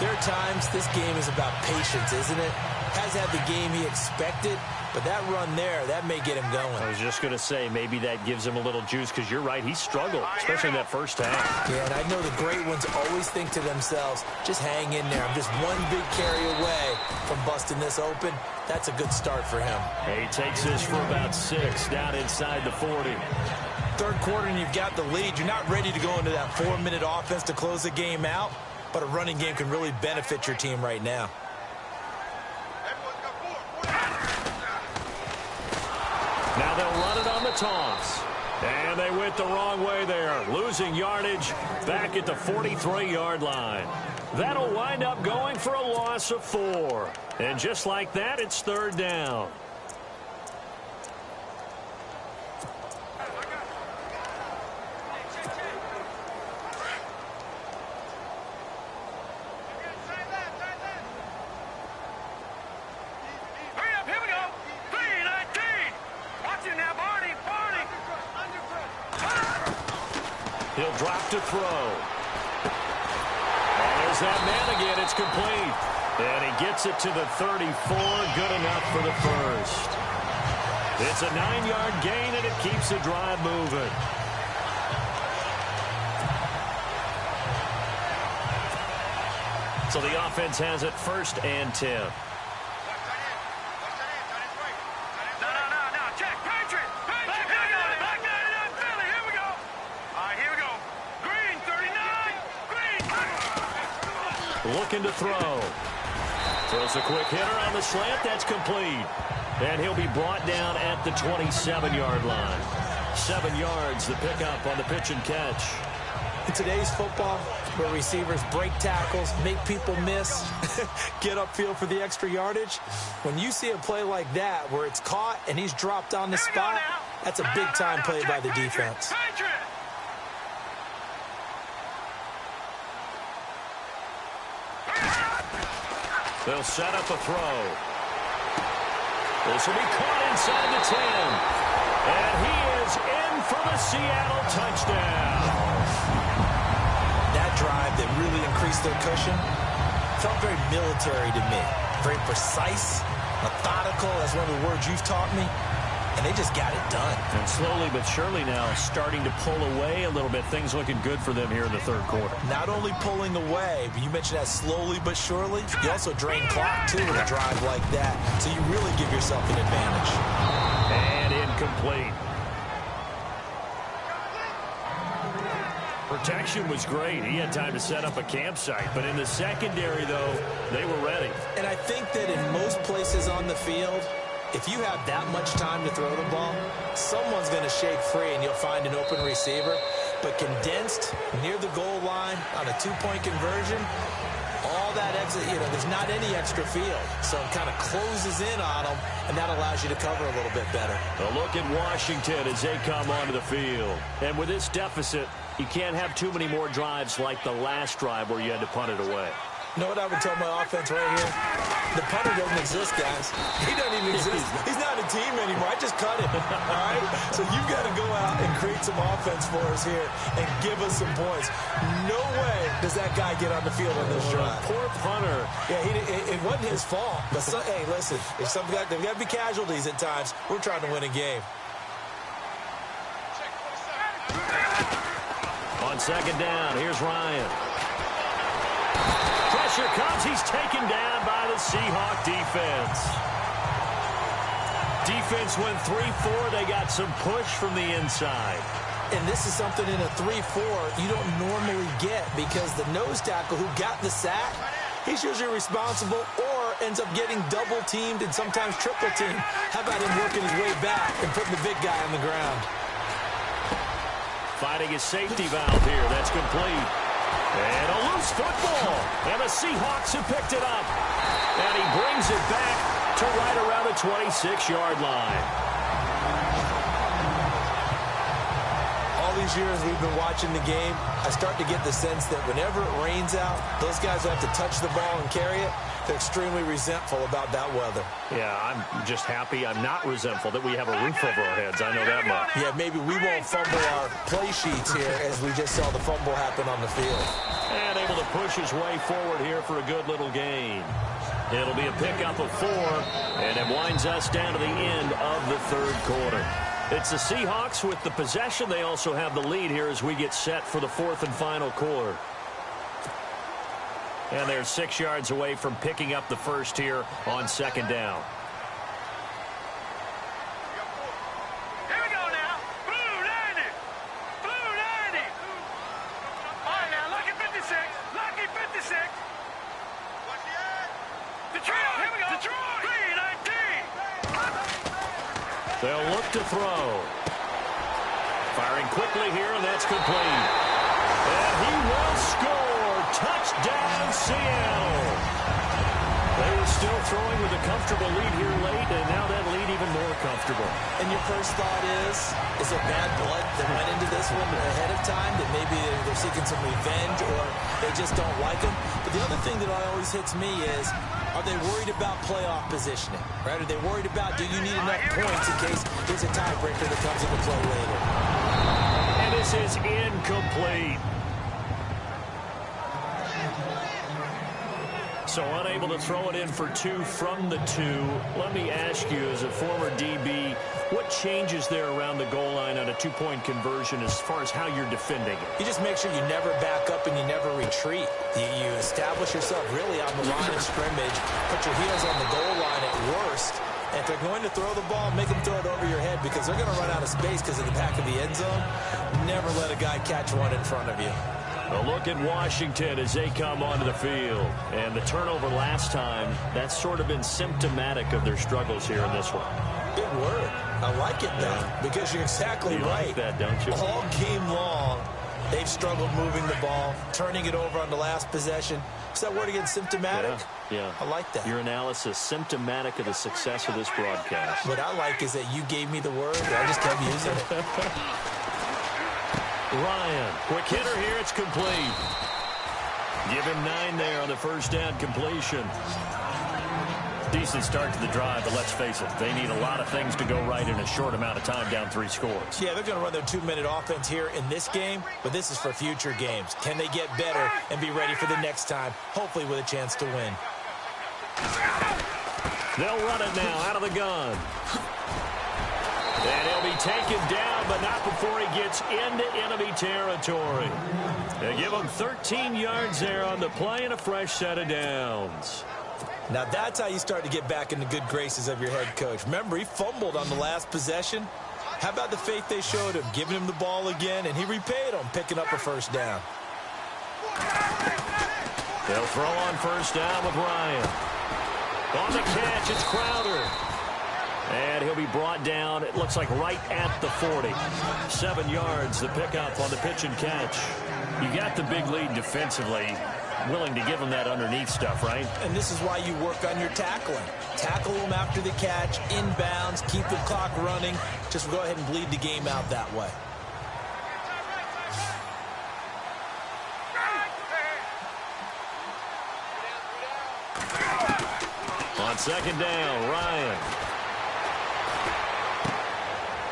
there are times this game is about patience, isn't it? Has had the game he expected, but that run there, that may get him going. I was just going to say, maybe that gives him a little juice, because you're right, he struggled, especially in that 1st half. Yeah, and I know the great ones always think to themselves, just hang in there. I'm just one big carry away from busting this open. That's a good start for him. He takes this for about 6, down inside the 40. 3rd quarter and you've got the lead. You're not ready to go into that 4-minute offense to close the game out, but a running game can really benefit your team right now. Now they'll run it on the toss. And they went the wrong way there, losing yardage back at the 43-yard line. That'll wind up going for a loss of 4. And just like that, it's 3rd down. He'll drop to throw. And there's that man again. It's complete. And he gets it to the 34. Good enough for the 1st. It's a 9-yard gain, and it keeps the drive moving. So the offense has it 1st and 10. Looking to throw. Throws a quick hitter on the slant. That's complete. And he'll be brought down at the 27-yard line. 7 yards, the pickup on the pitch and catch. In today's football, where receivers break tackles, make people miss, get upfield for the extra yardage, when you see a play like that where it's caught and he's dropped on the spot, that's a big-time play by the defense. They'll set up a throw. This will be caught inside the 10. And he is in for the Seattle touchdown. That drive that really increased their cushion felt very military to me. Very precise, methodical. That's one of the words you've taught me. And they just got it done. And slowly but surely now starting to pull away a little bit. Things looking good for them here in the 3rd quarter. Not only pulling away, but you mentioned that slowly but surely. You also drain clock, too, with a drive like that. So you really give yourself an advantage. And incomplete. Protection was great. He had time to set up a campsite. But in the secondary, though, they were ready. And I think that in most places on the field, if you have that much time to throw the ball, someone's going to shake free and you'll find an open receiver. But condensed near the goal line on a 2-point conversion, all that exit, there's not any extra field. So it kind of closes in on them, and that allows you to cover a little bit better. A look at Washington as they come onto the field. And with this deficit, you can't have too many more drives like the last drive where you had to punt it away. You know what I would tell my offense right here? The punter doesn't exist, guys. He doesn't even exist. He's not a team anymore. I just cut him, all right? So you've got to go out and create some offense for us here and give us some points. No way does that guy get on the field on this drive. Poor punter. Yeah, it wasn't his fault. But hey, listen, if there've got to be casualties at times. We're trying to win a game. On second down, here's Ryan. Pressure comes. He's taken down by the Seahawk defense. Defense went 3-4. They got some push from the inside. And this is something in a 3-4 you don't normally get because the nose tackle who got the sack, he's usually responsible or ends up getting double-teamed and sometimes triple-teamed. How about him working his way back and putting the big guy on the ground? Fighting his safety valve here. That's complete. And a loose football. And the Seahawks have picked it up. And he brings it back to right around the 26-yard line. All these years we've been watching the game, I start to get the sense that whenever it rains out, those guys who have to touch the ball and carry it, they're extremely resentful about that weather. Yeah, I'm just happy. I'm not resentful that we have a roof over our heads. I know that much. Yeah, maybe we won't fumble our play sheets here as we just saw the fumble happen on the field. And able to push his way forward here for a good little gain. It'll be a pickup of 4, and it winds us down to the end of the third quarter. It's the Seahawks with the possession. They also have the lead here as we get set for the fourth and final quarter. And they're 6 yards away from picking up the first here on second down. Here we go now. Blue 90. Blue 90. All right, now, lucky 56. Lucky 56. Detroit. Here we go. Detroit. 319. They'll look to throw. Firing quickly here, and that's complete. And he will score. Touchdown, Seattle. They were still throwing with a comfortable lead here late, and now that lead even more comfortable. And your first thought is there bad blood that went into this one ahead of time, that maybe they're seeking some revenge or they just don't like them? But the other thing that always hits me is, are they worried about playoff positioning? Right? Are they worried about, do you need enough points in case there's a tiebreaker that comes into play later? And this is incomplete. So unable to throw it in for 2 from the 2. Let me ask you, as a former DB, what changes there around the goal line on a 2-point conversion as far as how you're defending it? You just make sure you never back up and you never retreat. You establish yourself really on the line of scrimmage, put your heels on the goal line at worst. And if they're going to throw the ball, make them throw it over your head because they're going to run out of space because of the back of the end zone. Never let a guy catch one in front of you. A look at Washington as they come onto the field. And the turnover last time, that's sort of been symptomatic of their struggles here in this one. Big word. I like it, though, because you're exactly right. Like that, don't you? All game long, they've struggled moving the ball, turning it over on the last possession. Is that word again, symptomatic? Yeah. I like that. Your analysis, symptomatic of the success of this broadcast. What I like is that you gave me the word, and I just kept using it. Ryan, quick hitter here, it's complete. Give him 9 there on the first down completion. Decent start to the drive, but let's face it, they need a lot of things to go right in a short amount of time, down 3 scores. Yeah, they're going to run their 2-minute offense here in this game, but this is for future games. Can they get better and be ready for the next time, hopefully with a chance to win? They'll run it now out of the gun. And he'll be taken down, but not before he gets into enemy territory. They give him 13 yards there on the play and a fresh set of downs. Now that's how you start to get back in the good graces of your head coach. Remember, he fumbled on the last possession. How about the faith they showed him, giving him the ball again, and he repaid them, picking up a first down. They'll throw on first down with Ryan. On the catch, it's Crowder. And he'll be brought down, it looks like right at the 40. 7 yards, the pickup on the pitch and catch. You got the big lead defensively. Willing to give them that underneath stuff, right? And this is why you work on your tackling. Tackle them after the catch, inbounds, keep the clock running. Just go ahead and bleed the game out that way. On second down, Ryan.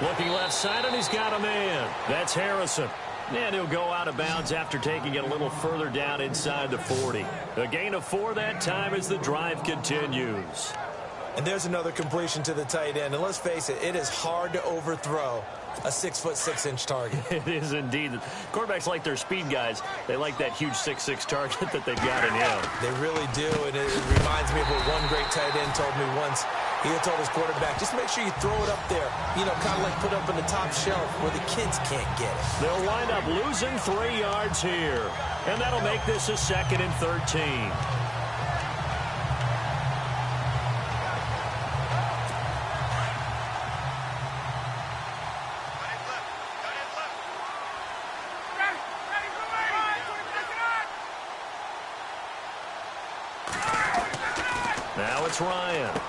Looking left side, and he's got a man. That's Harrison. And he'll go out of bounds after taking it a little further down inside the 40. A gain of 4 that time as the drive continues. And there's another completion to the tight end. And let's face it, it is hard to overthrow a 6'6" target. It is indeed. Quarterbacks like their speed guys. They like that huge 6'6" target that they've got in him. They really do, and it reminds me of what one great tight end told me once. He had told his quarterback, just make sure you throw it up there, you know, kind of like put up on the top shelf where the kids can't get it. They'll wind up losing 3 yards here, and that'll make this a 2nd and 13. Now it's Ryan.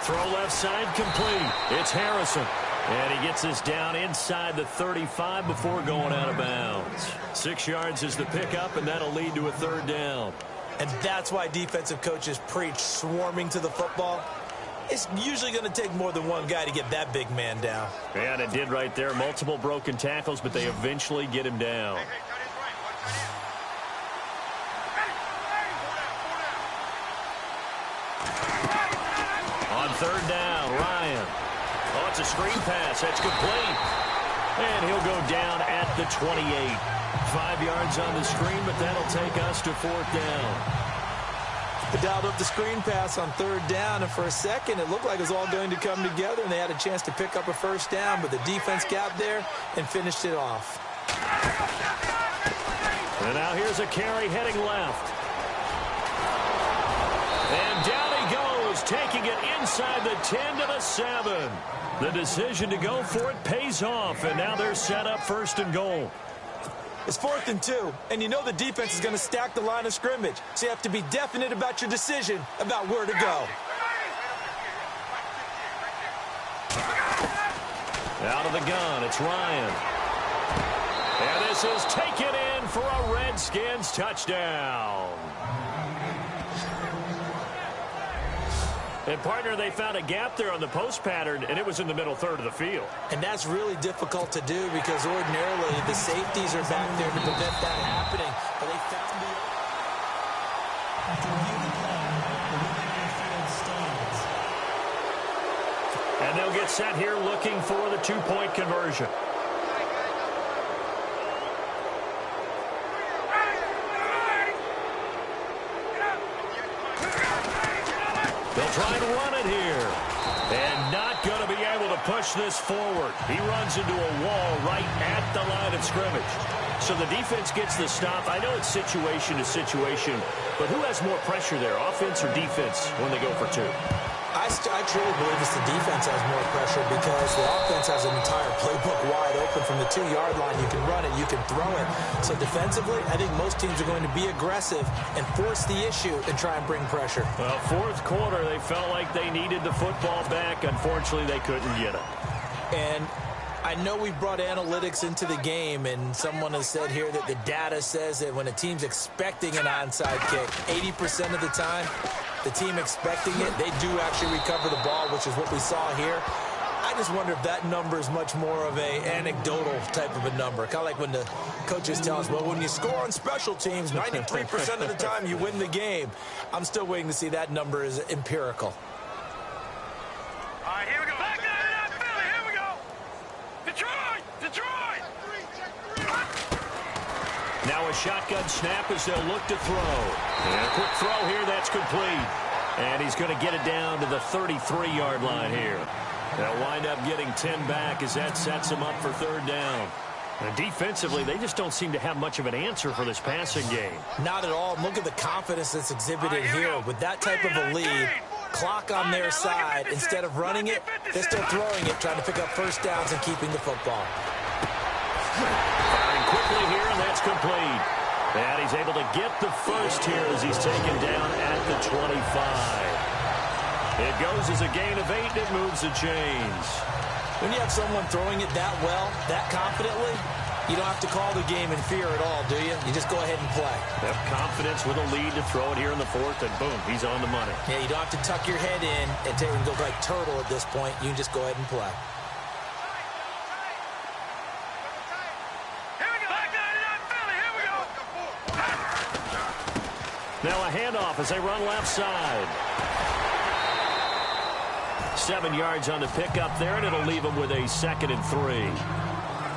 Throw left side complete. It's Harrison. And he gets this down inside the 35 before going out of bounds. 6 yards is the pickup, and that'll lead to a 3rd down. And that's why defensive coaches preach swarming to the football. It's usually going to take more than one guy to get that big man down. And it did right there. Multiple broken tackles, but they eventually get him down. On 3rd down, Ryan. Oh, it's a screen pass. That's complete. And he'll go down at the 28. 5 yards on the screen, but that'll take us to 4th down. They dialed up the screen pass on 3rd down, and for a second it looked like it was all going to come together, and they had a chance to pick up a 1st down, but the defense got there and finished it off. And now here's a carry heading left. And down he goes, taking it inside the 10 to the 7. The decision to go for it pays off, and now they're set up 1st and goal. It's 4th and 2, and you know the defense is going to stack the line of scrimmage, so you have to be definite about your decision about where to go. Out of the gun, it's Ryan. And this is taken in for a Redskins touchdown. And, partner, they found a gap there on the post pattern, and it was in the middle 3rd of the field. And that's really difficult to do because ordinarily the safeties are back there to prevent that happening. But they found the... After reviewing the play, the winning field stands. And they'll get set here looking for the 2-point conversion. They'll try to run it here. And not going to be able to push this forward. He runs into a wall right at the line of scrimmage. So the defense gets the stop. I know it's situation to situation, but who has more pressure there, offense or defense, when they go for 2? I truly believe it's the defense has more pressure because the offense has an entire playbook wide open from the 2-yard line. You can run it, you can throw it. So defensively, I think most teams are going to be aggressive and force the issue and try and bring pressure. Well, 4th quarter, they felt like they needed the football back. Unfortunately, they couldn't get it. And I know we brought analytics into the game, and someone has said here that the data says that when a team's expecting an onside kick, 80% of the time, the team expecting it, they do actually recover the ball, which is what we saw here. I just wonder if that number is much more of a anecdotal type of a number. Kind of like when the coaches tell us, well, when you score on special teams, 93% of the time you win the game. I'm still waiting to see that number is empirical. All right, here we go. Back out of that, Philly. Here we go. Detroit! Detroit! Now a shotgun snap as they'll look to throw. And a quick throw here, that's complete. And he's going to get it down to the 33-yard line here. They'll wind up getting 10 back as that sets them up for 3rd down. And defensively, they just don't seem to have much of an answer for this passing game. Not at all. Look at the confidence that's exhibited here. With that type of a lead, clock on their side, instead of running it, they're still throwing it, trying to pick up 1st downs and keeping the football. Firing quickly here, and that's complete. And he's able to get the 1st here as he's taken down at the 25. It goes as a gain of 8, and it moves the chains. When you have someone throwing it that well, that confidently, you don't have to call the game in fear at all, do you? You just go ahead and play. Yep, confidence with a lead to throw it here in the 4th, and boom, he's on the money. Yeah, you don't have to tuck your head in and go like turtle at this point. You can just go ahead and play. Now a handoff as they run left side. 7 yards on the pickup there, and it'll leave them with a 2nd and 3.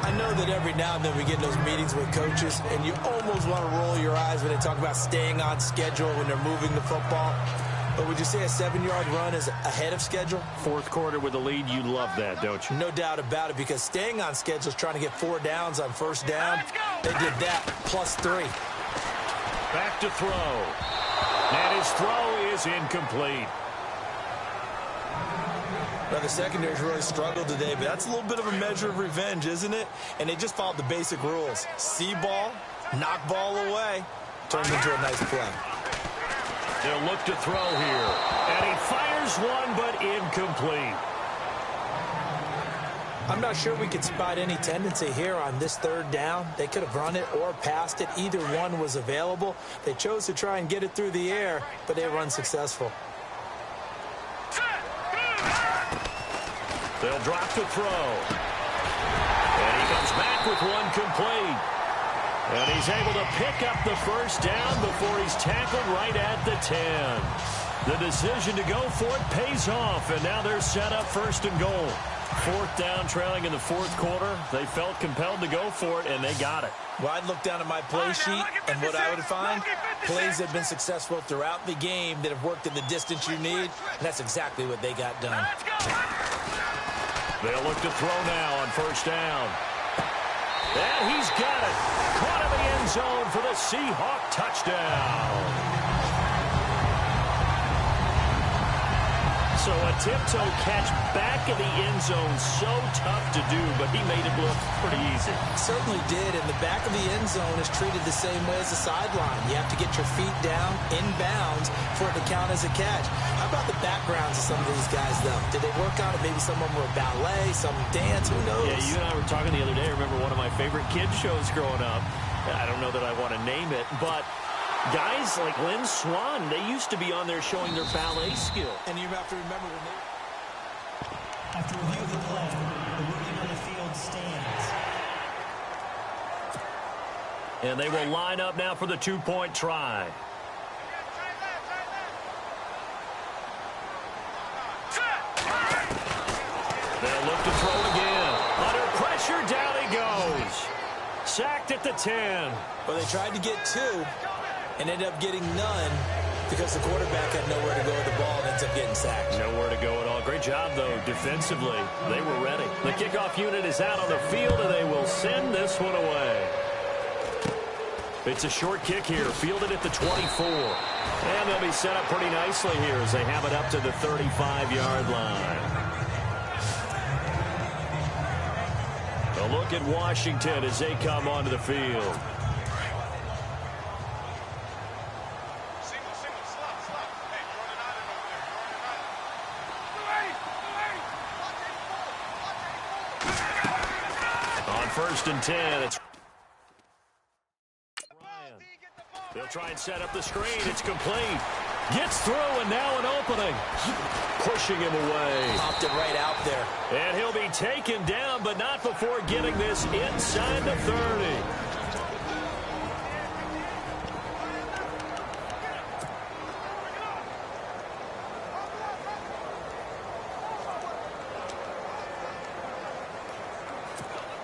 I know that every now and then we get in those meetings with coaches, and you almost want to roll your eyes when they talk about staying on schedule when they're moving the football. But would you say a 7-yard run is ahead of schedule? Fourth quarter with the lead, you love that, don't you? No doubt about it, because staying on schedule is trying to get 4 downs on first down. They did that, plus 3. Back to throw. And his throw is incomplete. Now, the secondary's really struggled today, but that's a little bit of a measure of revenge, isn't it? And they just followed the basic rules. See ball, knock ball away, turns into a nice play. They'll look to throw here. And he fires one, but incomplete. I'm not sure we could spot any tendency here on this 3rd down. They could have run it or passed it. Either one was available. They chose to try and get it through the air, but they were unsuccessful. They'll drop to throw. And he comes back with one complete. And he's able to pick up the first down before he's tackled right at the 10. The decision to go for it pays off, and now they're set up 1st and goal. 4th down, trailing in the 4th quarter. They felt compelled to go for it, and they got it. Well, I'd look down at my play sheet, and what I would find, plays that have been successful throughout the game that have worked in the distance you need, and that's exactly what they got done. They'll look to throw now on 1st down. And he's got it. Caught in the end zone for the Seahawk touchdown. So a tiptoe catch back in the end zone, so tough to do, but he made it look pretty easy. Certainly did, and the back of the end zone is treated the same way as the sideline. You have to get your feet down, inbounds, for it to count as a catch. How about the backgrounds of some of these guys, though? Did they work on it? Maybe some of them were ballet, some dance, who knows? Yeah, you and I were talking the other day. I remember one of my favorite kids shows growing up. I don't know that I want to name it, but guys like Lynn Swan, they used to be on there showing their ballet skill. And you have to remember when they... After review of the play, the rookie on the field stands. And they will line up now for the 2-point try. They'll look to throw again. Under pressure, down he goes. Sacked at the 10. Well, they tried to get 2 and ended up getting none because the quarterback had nowhere to go with the ball and ends up getting sacked. Nowhere to go at all. Great job, though, defensively. They were ready. The kickoff unit is out on the field, and they will send this one away. It's a short kick here, fielded at the 24. And they'll be set up pretty nicely here as they have it up to the 35-yard line. A look at Washington as they come onto the field. On 1st and 10, it's Ryan. They'll try and set up the screen. It's complete. Gets through, and now an opening. Pushing him away. Popped it right out there. And he'll be taken down, but not before getting this inside the 30.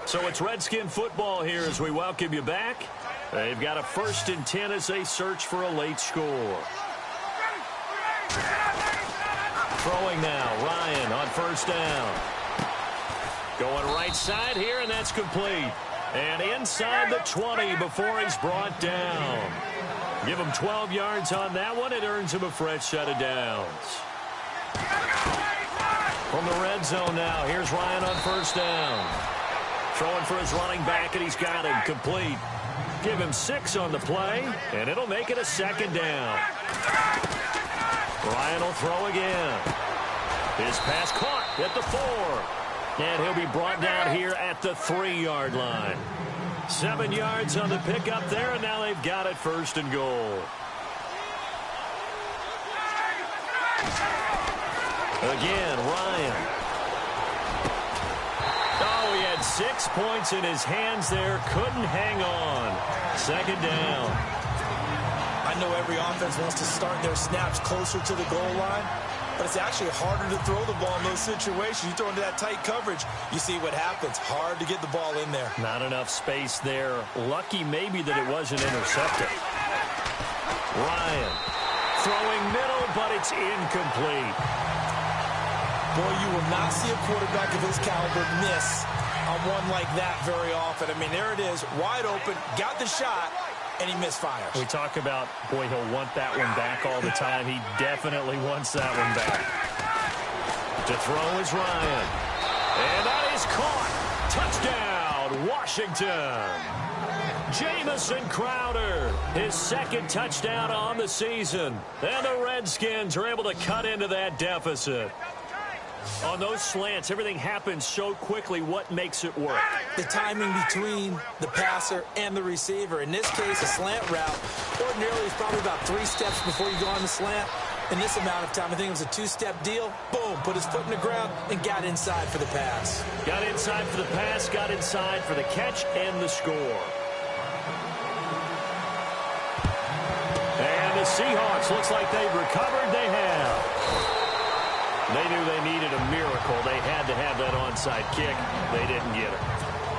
So it's Redskin football here as we welcome you back. They've got a 1st and 10 as they search for a late score. Throwing now, Ryan on 1st down. Going right side here, and that's complete. And inside the 20 before he's brought down. Give him 12 yards on that one. It earns him a fresh set of downs. From the red zone now, here's Ryan on 1st down. Throwing for his running back, and he's got him complete. Give him 6 on the play, and it'll make it a 2nd down. Ryan will throw again. His pass caught at the 4. And he'll be brought down here at the 3-yard line. 7 yards on the pickup there, and now they've got it 1st and goal. Again, Ryan. Oh, he had 6 points in his hands there. Couldn't hang on. 2nd down. I know every offense wants to start their snaps closer to the goal line, but it's actually harder to throw the ball in those situations. You throw into that tight coverage, you see what happens. Hard to get the ball in there. Not enough space there. Lucky maybe that it wasn't intercepted. Ryan throwing middle, but it's incomplete. Boy, you will not see a quarterback of his caliber miss on one like that very often. I mean, there it is, wide open, got the shot, and he misfires. We talk about, boy, he'll want that one back all the time. He definitely wants that one back. To throw is Ryan. And that is caught. Touchdown, Washington. Jamison Crowder, his second touchdown on the season. And the Redskins are able to cut into that deficit. On those slants, everything happens so quickly. What makes it work? The timing between the passer and the receiver. In this case, a slant route ordinarily is probably about 3 steps before you go on the slant. In this amount of time, I think it was a 2-step deal. Boom, put his foot in the ground and got inside for the pass. Got inside for the pass, got inside for the catch and the score. And the Seahawks, looks like they've recovered. They have. They knew they needed a miracle. They had to have that onside kick. They didn't get it.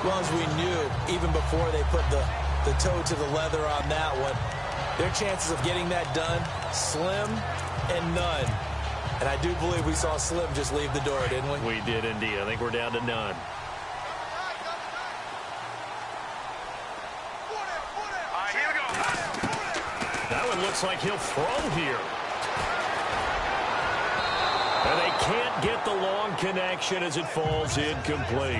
Well, as we knew, even before they put the toe to the leather on that one, their chances of getting that done, slim and none. And I do believe we saw Slim just leave the door, didn't we? We did indeed. I think we're down to none. Here we go. That one looks like he'll throw here. And they can't get the long connection as it falls incomplete.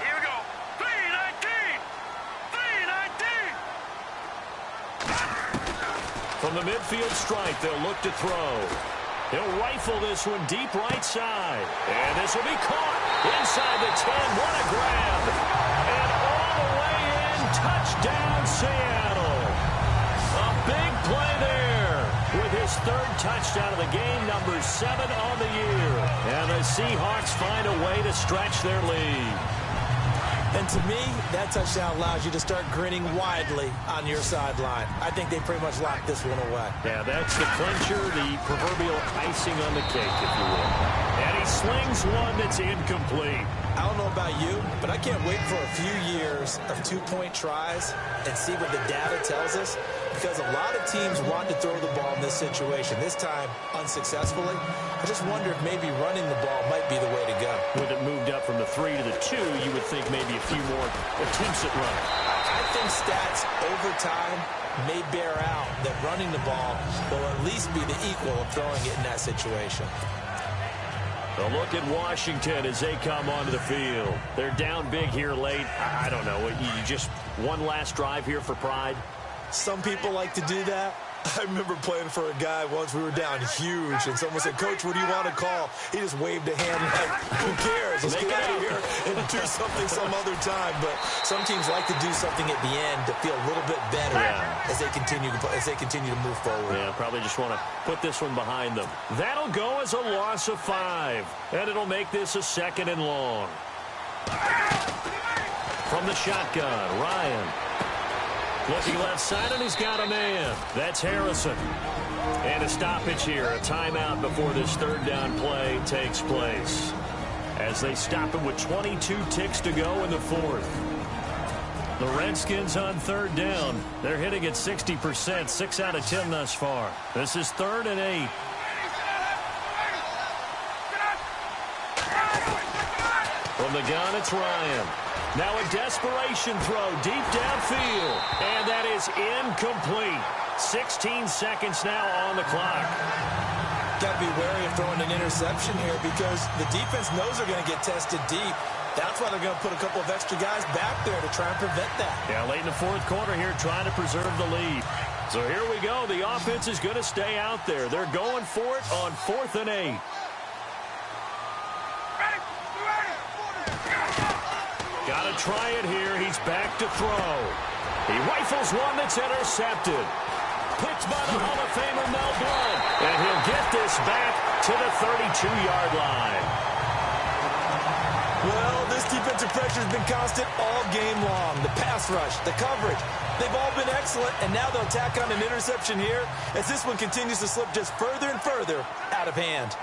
Here we go. 319. 319. From the midfield stripe, they'll look to throw. He'll rifle this one deep right side. And this will be caught inside the 10. What a grab. And all the way in. Touchdown, Seattle. A big play there with his 3rd touchdown of the game, number 7 on the year. And the Seahawks find a way to stretch their lead. And to me, that touchdown allows you to start grinning widely on your sideline. I think they pretty much locked this one away. Yeah, that's the clincher, the proverbial icing on the cake, if you will. And he slings one that's incomplete. I don't know about you, but I can't wait for a few years of 2-point tries and see what the data tells us, because a lot of teams want to throw the ball in this situation, this time unsuccessfully. I just wonder if maybe running the ball might be the way to go. When it moved up from the 3 to the 2, you would think maybe a few more attempts at running. I think stats over time may bear out that running the ball will at least be the equal of throwing it in that situation. A look at Washington as they come onto the field. They're down big here late. I don't know. You just one last drive here for pride? Some people like to do that. I remember playing for a guy once. We were down huge, and someone said, "Coach, what do you want to call?" He just waved a hand like, "Who cares? Let's get out of here and do something some other time." But some teams like to do something at the end to feel a little bit better as they continue to move forward. Yeah, probably just want to put this one behind them. That'll go as a loss of 5, and it'll make this a 2nd and long. From the shotgun, Ryan. Looking left side, and he's got a man. That's Harrison. And a stoppage here, a timeout before this 3rd down play takes place. As they stop him with 22 ticks to go in the 4th. The Redskins on 3rd down. They're hitting at 60%, 6 out of 10 thus far. This is 3rd and 8. From the gun, it's Ryan. Now a desperation throw deep downfield. And that is incomplete. 16 seconds now on the clock. Got to be wary of throwing an interception here because the defense knows they're going to get tested deep. That's why they're going to put a couple of extra guys back there to try and prevent that. Yeah, late in the 4th quarter here trying to preserve the lead. So here we go. The offense is going to stay out there. They're going for it on 4th and 8. Got to try it here. He's back to throw. He rifles one that's intercepted. Picked by the Hall of Famer Mel Blount. And he'll get this back to the 32-yard line. Well, this defensive pressure has been constant all game long. The pass rush, the coverage, they've all been excellent, and now they'll tack on an interception here as this one continues to slip just further and further out of hand.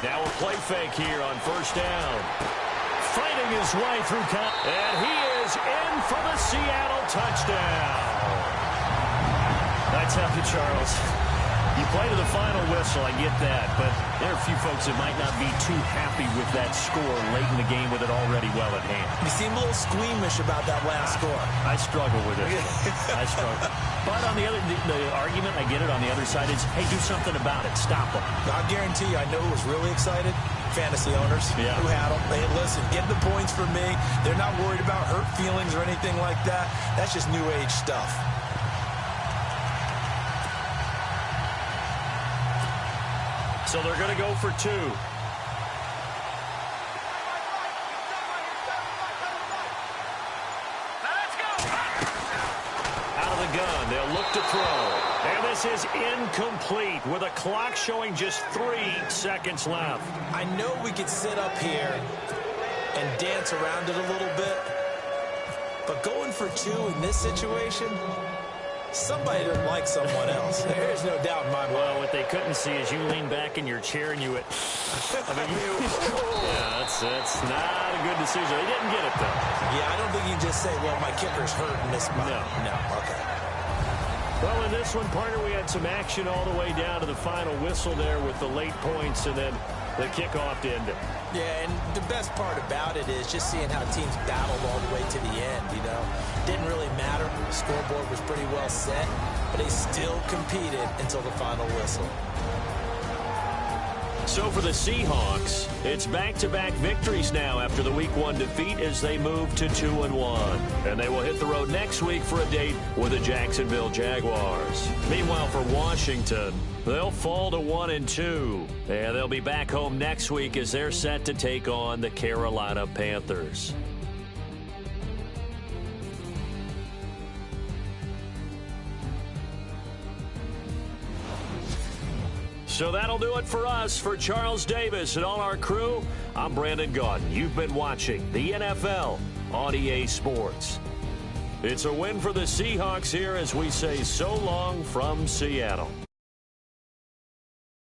Now a play fake here on first down. Fighting his way through, and he is in for the Seattle touchdown. I tell you, Charles, you play to the final whistle, I get that, but there are a few folks that might not be too happy with that score late in the game with it already well at hand. You seem a little squeamish about that last score. I struggle with it. I struggle. But on the argument, I get it, on the other side is, hey, do something about it. Stop them. I guarantee you, I know who was really excited. Fantasy owners who had them. Hey, listen, get the points for me. They're not worried about hurt feelings or anything like that. That's just new age stuff. So they're going to go for two. Out of the gun, they'll look to throw. And this is incomplete with a clock showing just 3 seconds left. I know we could sit up here and dance around it a little bit, but going for two in this situation, somebody doesn't like someone else. There's no doubt in my mind. Well, what they couldn't see is you lean back in your chair and you went, yeah, that's not a good decision. They didn't get it, though. Yeah, I don't think you can just say, well, my kicker's hurt in this spot. No, okay. Well, in this one, partner, we had some action all the way down to the final whistle there with the late points and then the kickoff to end it. Yeah, and the best part about it is just seeing how teams battled all the way to the end, you know. Didn't really matter. The scoreboard was pretty well set, but they still competed until the final whistle. So for the Seahawks, it's back-to-back victories now after the Week 1 defeat as they move to 2-1. And they will hit the road next week for a date with the Jacksonville Jaguars. Meanwhile, for Washington, they'll fall to 1-2. And they'll be back home next week as they're set to take on the Carolina Panthers. So that'll do it for us. For Charles Davis and all our crew, I'm Brandon Gaudin. You've been watching the NFL on EA Sports. It's a win for the Seahawks here as we say so long from Seattle.